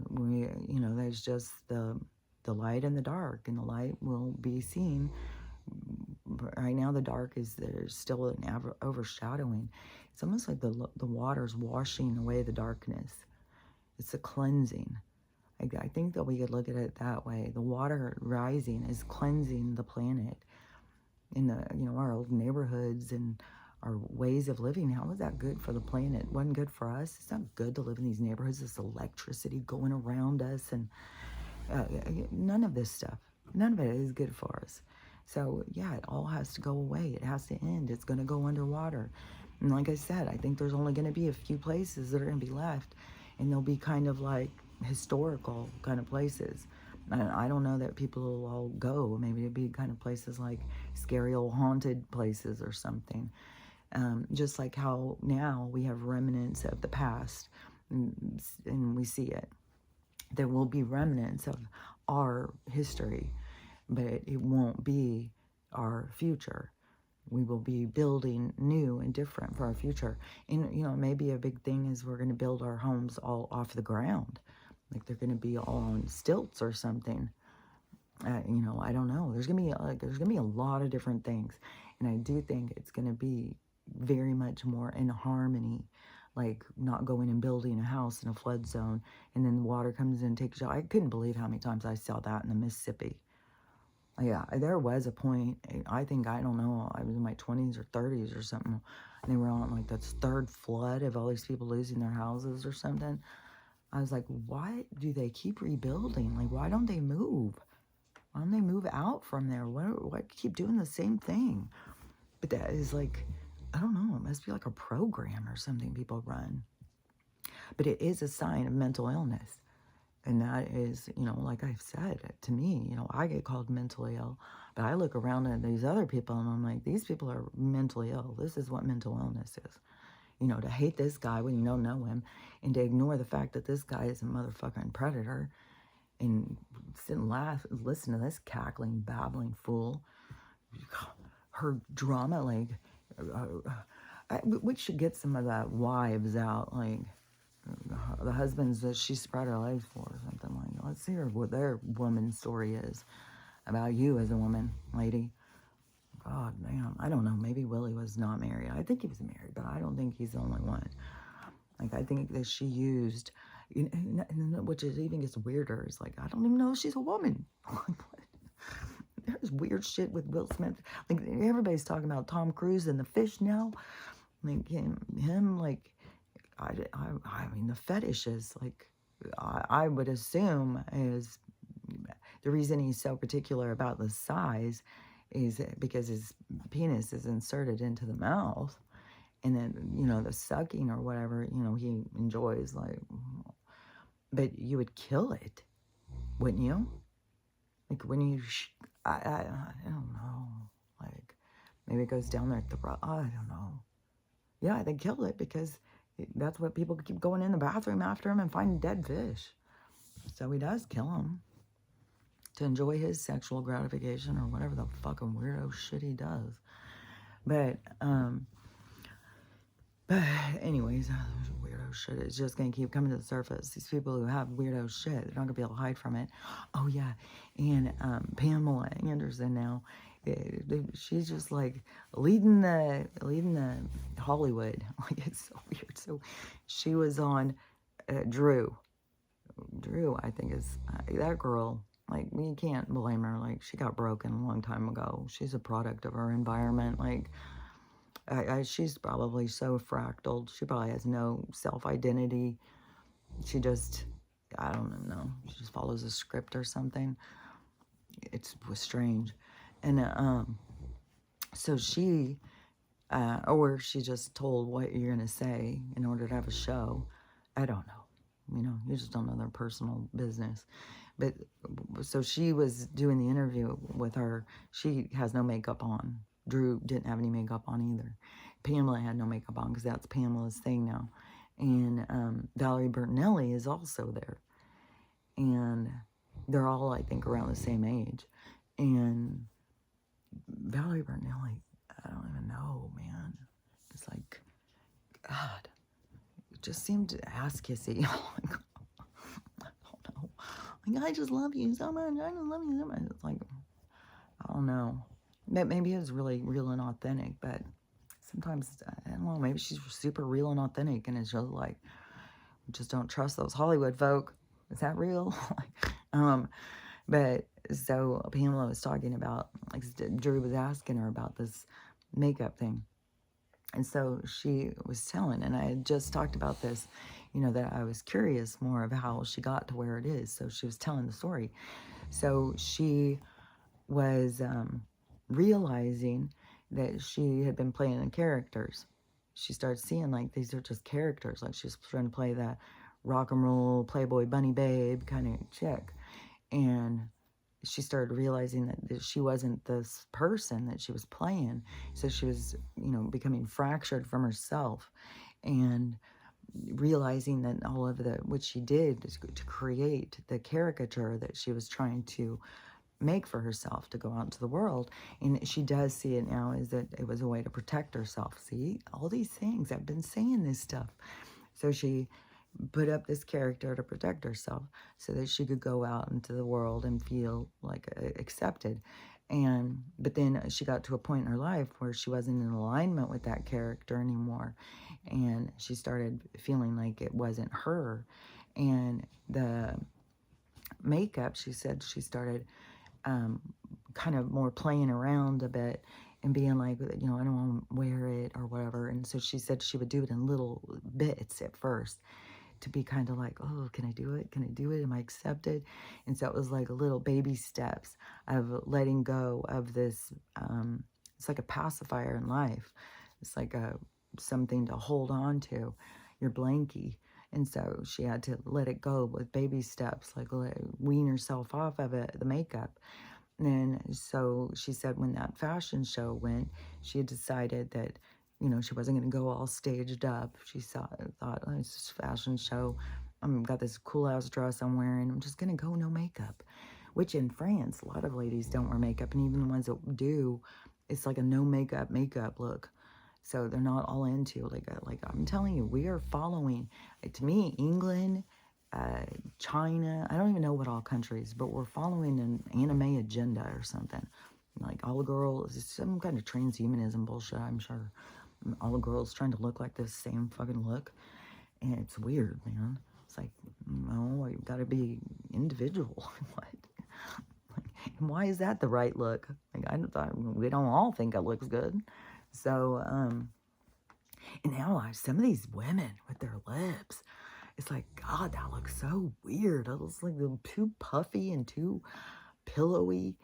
There's just the light and the dark, and the light will be seen. Right now, the dark is there's still an overshadowing. It's almost like the water's washing away the darkness. It's a cleansing. I think that we could look at it that way. The water rising is cleansing the planet. In our old neighborhoods and our ways of living, how is that good for the planet? It wasn't good for us. It's not good to live in these neighborhoods, this electricity going around us, and none of this stuff. None of it is good for us. So, yeah, it all has to go away. It has to end. It's going to go underwater. And like I said, I think there's only going to be a few places that are going to be left, and they'll be kind of like historical kind of places. I don't know that people will all go. Maybe it'd be kind of places like scary old haunted places or something. Just like how now we have remnants of the past, and we see it. There will be remnants of our history, but it won't be our future. We will be building new and different for our future. And, maybe a big thing is we're going to build our homes all off the ground. Like they're going to be all on stilts or something. I don't know. There's going to be a lot of different things. And I do think it's going to be very much more in harmony, like not going and building a house in a flood zone and then the water comes in and takes you. I couldn't believe how many times I saw that in the Mississippi. Yeah, there was a point, I think, I don't know, I was in my 20s or 30s or something, and they were on like that third flood of all these people losing their houses or something. I was like, why do they keep rebuilding? Like, why don't they move? Why don't they move out from there? Why keep doing the same thing? But that is like, I don't know, it must be like a program or something people run. But it is a sign of mental illness. And that is, like I've said, to me, I get called mentally ill. But I look around at these other people and I'm like, these people are mentally ill. This is what mental illness is. To hate this guy when you don't know him, and to ignore the fact that this guy is a motherfucking predator, and sit and laugh, listen to this cackling, babbling fool. Her drama, like, we should get some of that wives out, like, the husbands that she spread her legs for, or something like that. Let's hear what their woman's story is about you as a woman, lady. God damn, I don't know. Maybe Willie was not married. I think he was married, but I don't think he's the only one. Like, I think that she used, which is even gets weirder. It's like, I don't even know if she's a woman. There's weird shit with Will Smith. Like, everybody's talking about Tom Cruise and the fish now. Like, him like, I mean, the fetish is, like, I would assume is the reason he's so particular about the size is because his penis is inserted into the mouth, and then, you know, the sucking or whatever, you know, he enjoys, like, but you would kill it, wouldn't you? Like, when you, I don't know, like, maybe it goes down there at the, I don't know. Yeah, they kill it because that's what people keep going in the bathroom after him and finding dead fish. So he does kill them to enjoy his sexual gratification or whatever the fucking weirdo shit he does. But anyways, weirdo shit is just gonna keep coming to the surface. These people who have weirdo shit, they're not gonna be able to hide from it. Oh yeah, and Pamela Anderson now, she's just like leading the Hollywood. Like, it's so weird. So she was on Drew. Drew, I think is that girl. Like, you can't blame her. Like, she got broken a long time ago. She's a product of her environment. Like, she's probably so fractaled. She probably has no self-identity. She just, I don't know. She just follows a script or something. It was strange. And so she, or she just told what you're going to say in order to have a show. I don't know. You know, you just don't know their personal business. But so she was doing the interview with her. She has no makeup on. Drew didn't have any makeup on either. Pamela had no makeup on because that's Pamela's thing now. And Valerie Bertinelli is also there. And they're all, I think, around the same age. And Valerie Bertinelli, I don't even know, man. It's like, God, it just seemed ass kissy. I don't know. Like, I just love you so much. I just love you so much. It's like, I don't know. Maybe it was really real and authentic, but sometimes, I don't know, maybe she's super real and authentic, and it's just like, just don't trust those Hollywood folk. Is that real? But so Pamela was talking about, like, Drew was asking her about this makeup thing. And so she was telling, and I had just talked about this, you know, that I was curious more of how she got to where it is. So she was telling the story. So she was realizing that she had been playing the characters. She started seeing, like, these are just characters. Like, she's trying to play that rock and roll Playboy bunny babe kind of chick. And she started realizing that she wasn't this person that she was playing. So she was, you know, becoming fractured from herself, and realizing that all of what she did is to create the caricature that she was trying to make for herself to go out into the world. And she does see it now is that it was a way to protect herself. See, all these things, I've been saying this stuff. So she put up this character to protect herself so that she could go out into the world and feel like accepted. But then she got to a point in her life where she wasn't in alignment with that character anymore, and she started feeling like it wasn't her. And the makeup, she said, she started kind of more playing around a bit and being like, you know, I don't want to wear it or whatever. And so she said she would do it in little bits at first, to be kind of like, oh, can I do it? Can I do it? Am I accepted? And so it was like little baby steps of letting go of this. It's like a pacifier in life. It's like something to hold on to, your blankie. And so she had to let it go with baby steps, like wean herself off of it, the makeup. And so she said when that fashion show went, she had decided that, you know, she wasn't going to go all staged up. She thought, oh, it's just a fashion show. I've got this cool ass dress I'm wearing. I'm just going to go no makeup. Which in France, a lot of ladies don't wear makeup. And even the ones that do, it's like a no makeup look. So they're not all into like I'm telling you, we are following, to me, England, China, I don't even know what all countries, but we're following an anime agenda or something. Like, all the girls, it's some kind of transhumanism bullshit, I'm sure. All the girls trying to look like this same fucking look. And it's weird, man. It's like, no, you gotta be individual. What? Like, and why is that the right look? Like, I thought we don't all think it looks good. So, and now some of these women with their lips, it's like, God, that looks so weird. It looks like too puffy and too pillowy.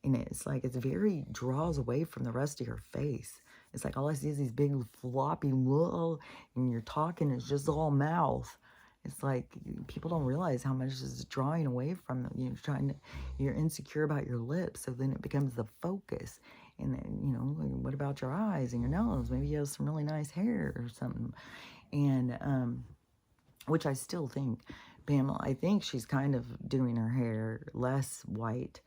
And it's like, it's very, draws away from the rest of your face. It's like all I see is these big floppy little, and you're talking, it's just all mouth. It's like people don't realize how much this is drawing away from them. You're trying to, you're insecure about your lips, so then it becomes the focus. And then, you know, what about your eyes and your nose? Maybe you have some really nice hair or something. And which I still think, Pamela, I think she's kind of doing her hair less white,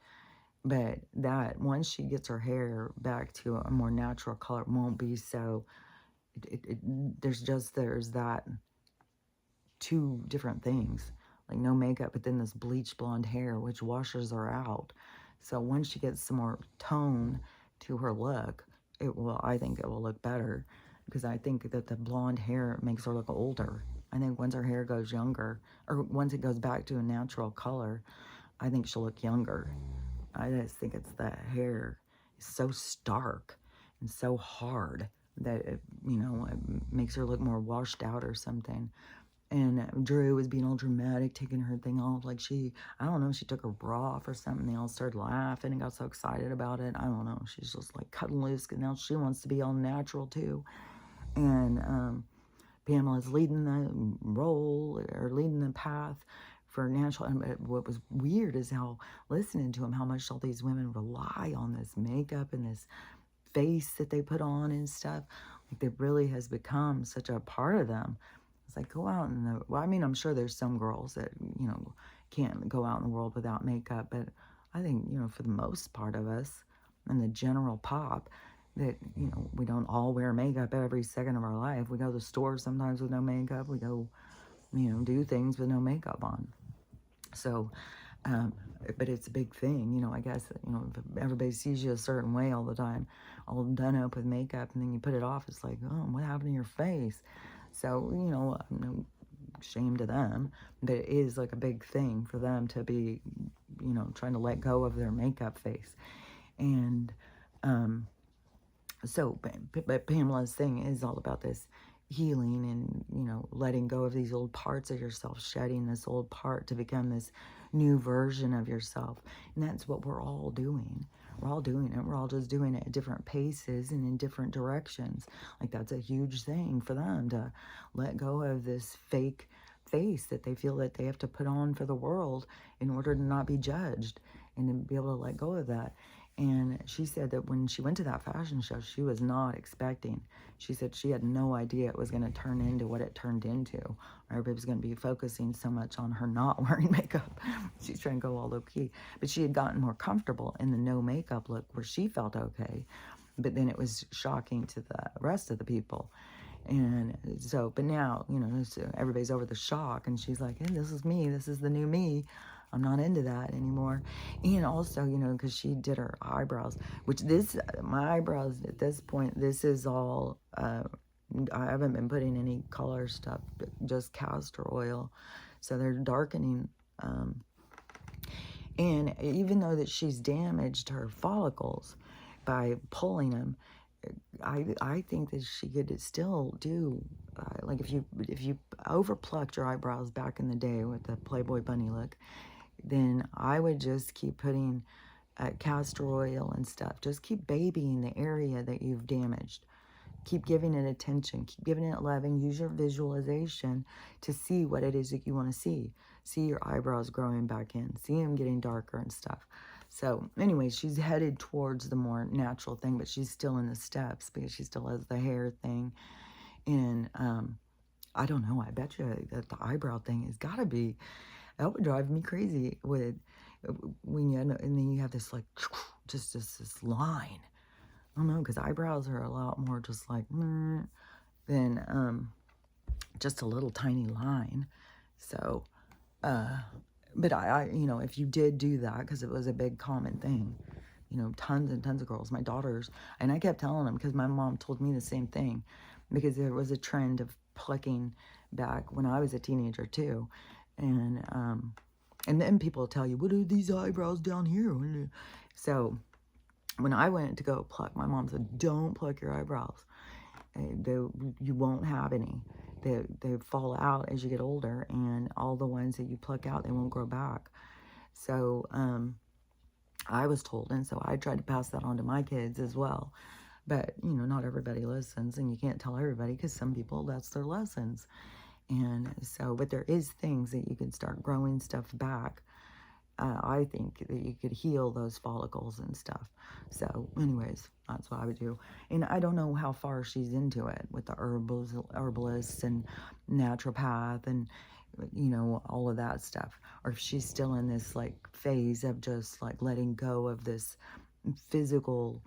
but that once she gets her hair back to a more natural color, it won't be so, there's that two different things, like no makeup, but then this bleach blonde hair, which washes her out. So once she gets some more tone to her look, I think it will look better, because I think that the blonde hair makes her look older. I think once her hair goes younger, or once it goes back to a natural color, I think she'll look younger. I just think it's the hair is so stark and so hard that it, you know, it makes her look more washed out or something. And Drew was being all dramatic, taking her thing off. Like I don't know, she took her bra off or something. They all started laughing and got so excited about it. I don't know. She's just like cutting loose, and now she wants to be all natural too. And Pamela's leading the role, or leading the path for natural. And what was weird is how, listening to him, how much all these women rely on this makeup and this face that they put on and stuff. Like, it really has become such a part of them. It's like, go out in the, well, I mean, I'm sure there's some girls that, you know, can't go out in the world without makeup, but I think, you know, for the most part of us and the general pop, that, you know, we don't all wear makeup every second of our life. We go to the store sometimes with no makeup. We go, you know, do things with no makeup on. So, but it's a big thing, you know, I guess, you know, if everybody sees you a certain way all the time, all done up with makeup, and then you put it off, it's like, oh, what happened to your face? So, you know, I'm no shame to them, but it is like a big thing for them to be, you know, trying to let go of their makeup face. And so, but Pamela's thing is all about this healing and, you know, letting go of these old parts of yourself, shedding this old part to become this new version of yourself. And that's what we're all doing. We're all doing it. We're all just doing it at different paces and in different directions. Like, that's a huge thing for them, to let go of this fake face that they feel that they have to put on for the world in order to not be judged, and to be able to let go of that. And she said that when she went to that fashion show, she was not expecting. She said she had no idea it was going to turn into what it turned into. Everybody was going to be focusing so much on her not wearing makeup. She's trying to go all low key. But she had gotten more comfortable in the no makeup look where she felt okay. But then it was shocking to the rest of the people. And so, but now, you know, everybody's over the shock, and she's like, hey, this is me. This is the new me. I'm not into that anymore. And also, you know, because she did her eyebrows, which my eyebrows at this point, this is all, I haven't been putting any color stuff, just castor oil. So they're darkening. And even though that she's damaged her follicles by pulling them, I think that she could still do, like if you overplucked your eyebrows back in the day with the Playboy bunny look, then I would just keep putting castor oil and stuff. Just keep babying the area that you've damaged. Keep giving it attention. Keep giving it loving. Use your visualization to see what it is that you want to see. See your eyebrows growing back in. See them getting darker and stuff. So anyway, she's headed towards the more natural thing, but she's still in the steps because she still has the hair thing. And I don't know. I bet you that the eyebrow thing has got to be, that would drive me crazy with, when you, and then you have this like, just this line. I don't know, because eyebrows are a lot more just like, than just a little tiny line. So, but I, you know, if you did do that, because it was a big common thing, you know, tons and tons of girls, my daughters, and I kept telling them, because my mom told me the same thing, because there was a trend of plucking back when I was a teenager too. And then people tell you, what are these eyebrows down here? So when I went to go pluck, my mom said, don't pluck your eyebrows. You won't have any. They fall out as you get older, and all the ones that you pluck out, they won't grow back. So I was told, and so I tried to pass that on to my kids as well. But, you know, not everybody listens, and you can't tell everybody because some people, that's their lessons. And so, but there is things that you can start growing stuff back. I think that you could heal those follicles and stuff. So, anyways, that's what I would do. And I don't know how far she's into it with the herbalists and naturopath and, you know, all of that stuff. Or if she's still in this like phase of just like letting go of this physical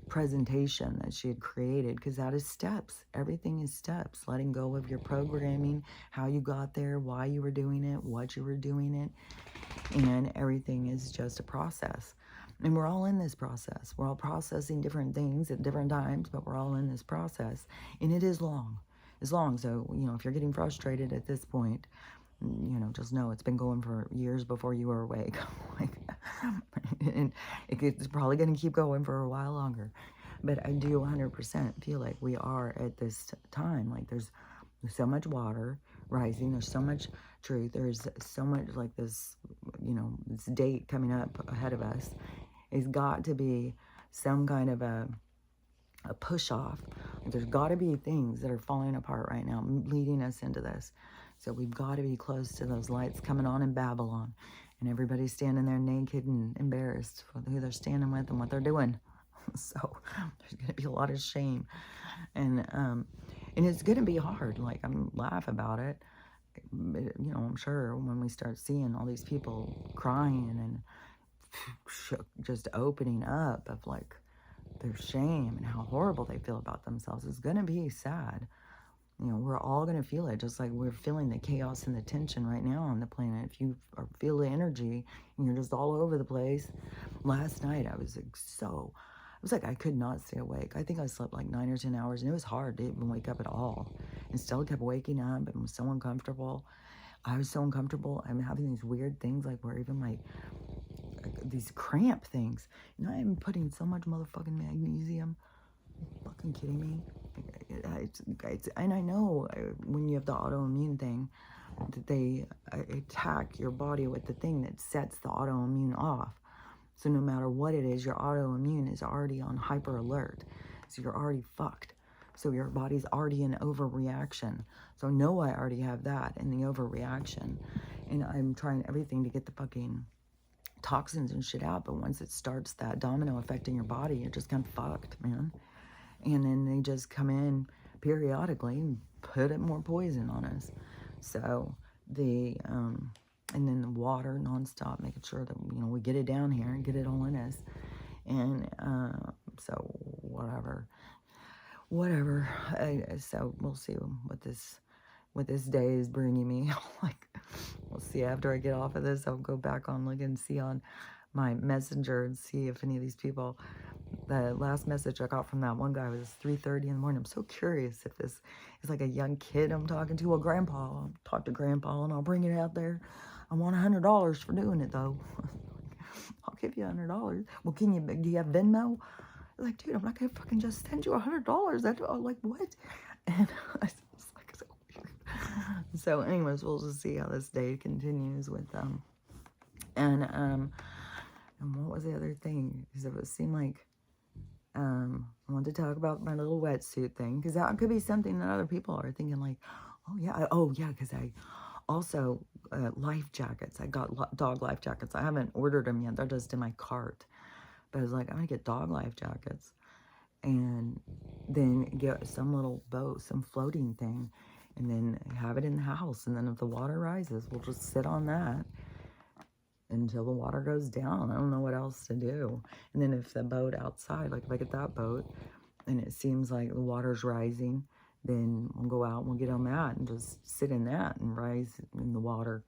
presentation that she had created, because that is steps. Everything is steps. Letting go of your programming, how you got there, why you were doing it, what you were doing it, and everything is just a process. And we're all in this process. We're all processing different things at different times, but we're all in this process. And it is long. It's long. So, you know, if you're getting frustrated at this point, you know, just know it's been going for years before you were awake. Like, and it's probably going to keep going for a while longer. But I do 100% feel like we are at this time. Like there's so much water rising. There's so much truth. There's so much like this, you know, this date coming up ahead of us. It's got to be some kind of a push off. Like there's got to be things that are falling apart right now, leading us into this. So we've got to be close to those lights coming on in Babylon. And everybody's standing there naked and embarrassed for who they're standing with and what they're doing. So there's going to be a lot of shame. And it's going to be hard. Like, I'm laugh about it. You know, I'm sure when we start seeing all these people crying and just opening up of like their shame and how horrible they feel about themselves, it's going to be sad. You know, we're all going to feel it, just like we're feeling the chaos and the tension right now on the planet. If you feel the energy and you're just all over the place. Last night, I was like I could not stay awake. I think I slept like 9 or 10 hours, and it was hard to even wake up at all. And still kept waking up and was so uncomfortable. I was so uncomfortable. I'm having these weird things, like where even like these cramp things. You know, I'm putting so much motherfucking magnesium. Are you fucking kidding me? And I know when you have the autoimmune thing, that they attack your body with the thing that sets the autoimmune off. So no matter what it is, your autoimmune is already on hyper alert. So you're already fucked. So your body's already in overreaction. So I know I already have that in the overreaction. And I'm trying everything to get the fucking toxins and shit out. But once it starts that domino effect in your body, you're just kind of fucked, man. And then they just come in periodically and put more poison on us. So and then the water nonstop, making sure that, you know, we get it down here and get it all in us. And so whatever. So we'll see what this day is bringing me. Like, we'll see after I get off of this. I'll go back on look and see on my messenger and see if any of these people. The last message I got from that one guy was 3:30 in the morning. I'm so curious if this is like a young kid I'm talking to, or grandpa. I'll talk to grandpa and I'll bring it out there. I want $100 for doing it though. I'll give you $100. Well, do you have Venmo? Like, dude, I'm not gonna fucking just send you $100. I'm like, what? And I was like, so weird. So anyways, we'll just see how this day continues with and what was the other thing? Because it seemed like I wanted to talk about my little wetsuit thing, because that could be something that other people are thinking like, oh yeah, because I also life jackets. I got dog life jackets. I haven't ordered them yet. They're just in my cart. But I was like, I'm gonna get dog life jackets, and then get some little boat, some floating thing, and then have it in the house. And then if the water rises, we'll just sit on that until the water goes down. I don't know what else to do. And then if the boat outside, like if I get that boat and it seems like the water's rising, then we'll go out and we'll get on that and just sit in that and rise in the water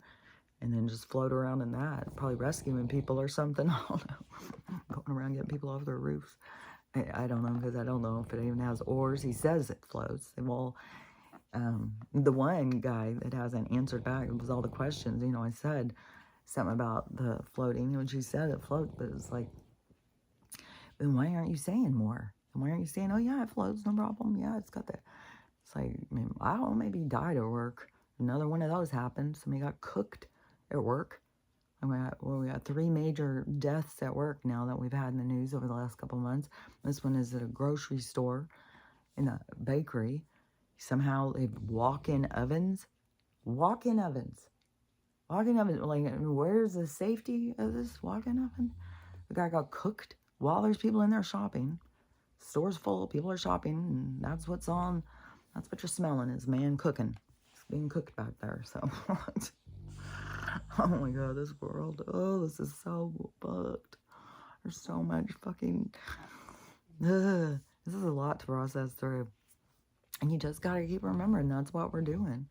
and then just float around in that. Probably rescuing people or something. I don't know. Going around getting people off their roofs. I don't know, because I don't know if it even has oars. He says it floats. And well, the one guy that hasn't answered back, it was all the questions, you know, I said something about the floating, and she said it floats, but it's like, then why aren't you saying more? And why aren't you saying, oh yeah, it floats, no problem. Yeah, it's got that. It's like, I don't know, maybe he died at work. Another one of those happened. Somebody got cooked at work. And we got 3 major deaths at work now that we've had in the news over the last couple of months. This one is at a grocery store, in a bakery. Somehow they walk-in ovens. Walk-in ovens. Walk-in ovens. Like, where's the safety of this walk-in oven? The guy got cooked while there's people in there shopping. Store's full, people are shopping, and that's what's on. That's what you're smelling, is man cooking. It's being cooked back there, so. Oh my god, this world. Oh, this is so fucked. There's so much fucking. This is a lot to process through. And you just gotta keep remembering that's what we're doing.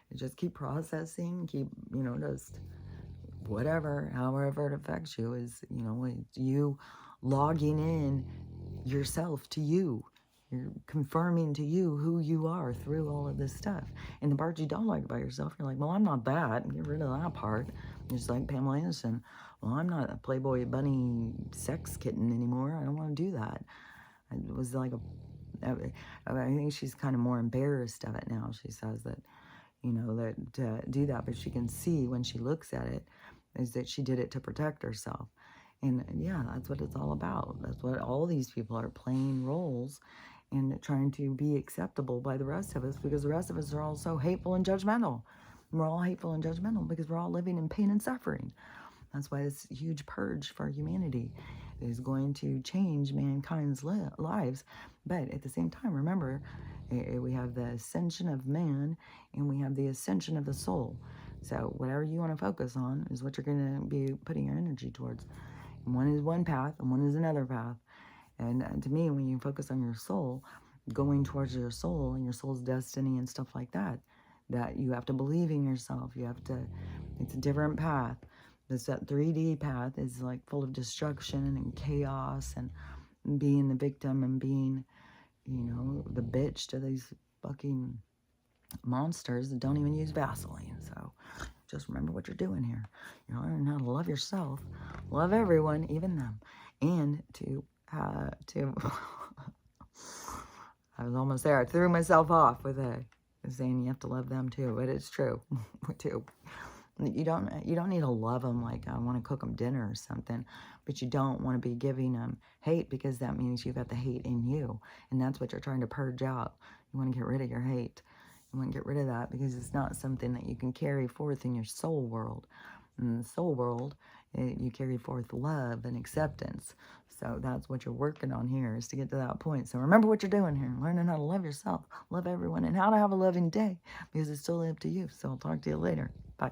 You just keep processing, keep, just whatever, however it affects you is, you logging in yourself to you. You're confirming to you who you are through all of this stuff. And the parts you don't like about yourself, you're like, well, I'm not that. Get rid of that part. You're just like Pamela Anderson. Well, I'm not a Playboy bunny sex kitten anymore. I don't want to do that. It was like I think she's kind of more embarrassed of it now. She says that, that do that, but she can see when she looks at it is that she did it to protect herself. And yeah, that's what it's all about. That's what all these people are, playing roles and trying to be acceptable by the rest of us, because the rest of us are all so hateful and judgmental. We're all hateful and judgmental because we're all living in pain and suffering. That's why this huge purge for humanity is going to change mankind's lives. But at the same time, remember, we have the ascension of man and we have the ascension of the soul. So whatever you want to focus on is what you're going to be putting your energy towards. And one is one path and one is another path. And to me, when you focus on your soul, going towards your soul and your soul's destiny and stuff like that, that you have to believe in yourself. You have to, it's a different path. That 3D path is like full of destruction and chaos and being the victim and being, the bitch to these fucking monsters that don't even use Vaseline. So just remember what you're doing here. You're learning how to love yourself, love everyone, even them, and to I was almost there. I threw myself off with saying you have to love them too, but it's true. Too. You don't need to love them like I want to cook them dinner or something, but you don't want to be giving them hate, because that means you've got the hate in you, and that's what you're trying to purge out. You want to get rid of your hate. You want to get rid of that because it's not something that you can carry forth in your soul world. In the soul world, you carry forth love and acceptance. So that's what you're working on here, is to get to that point. So remember what you're doing here, learning how to love yourself, love everyone, and how to have a loving day, because it's totally up to you. So I'll talk to you later. Bye.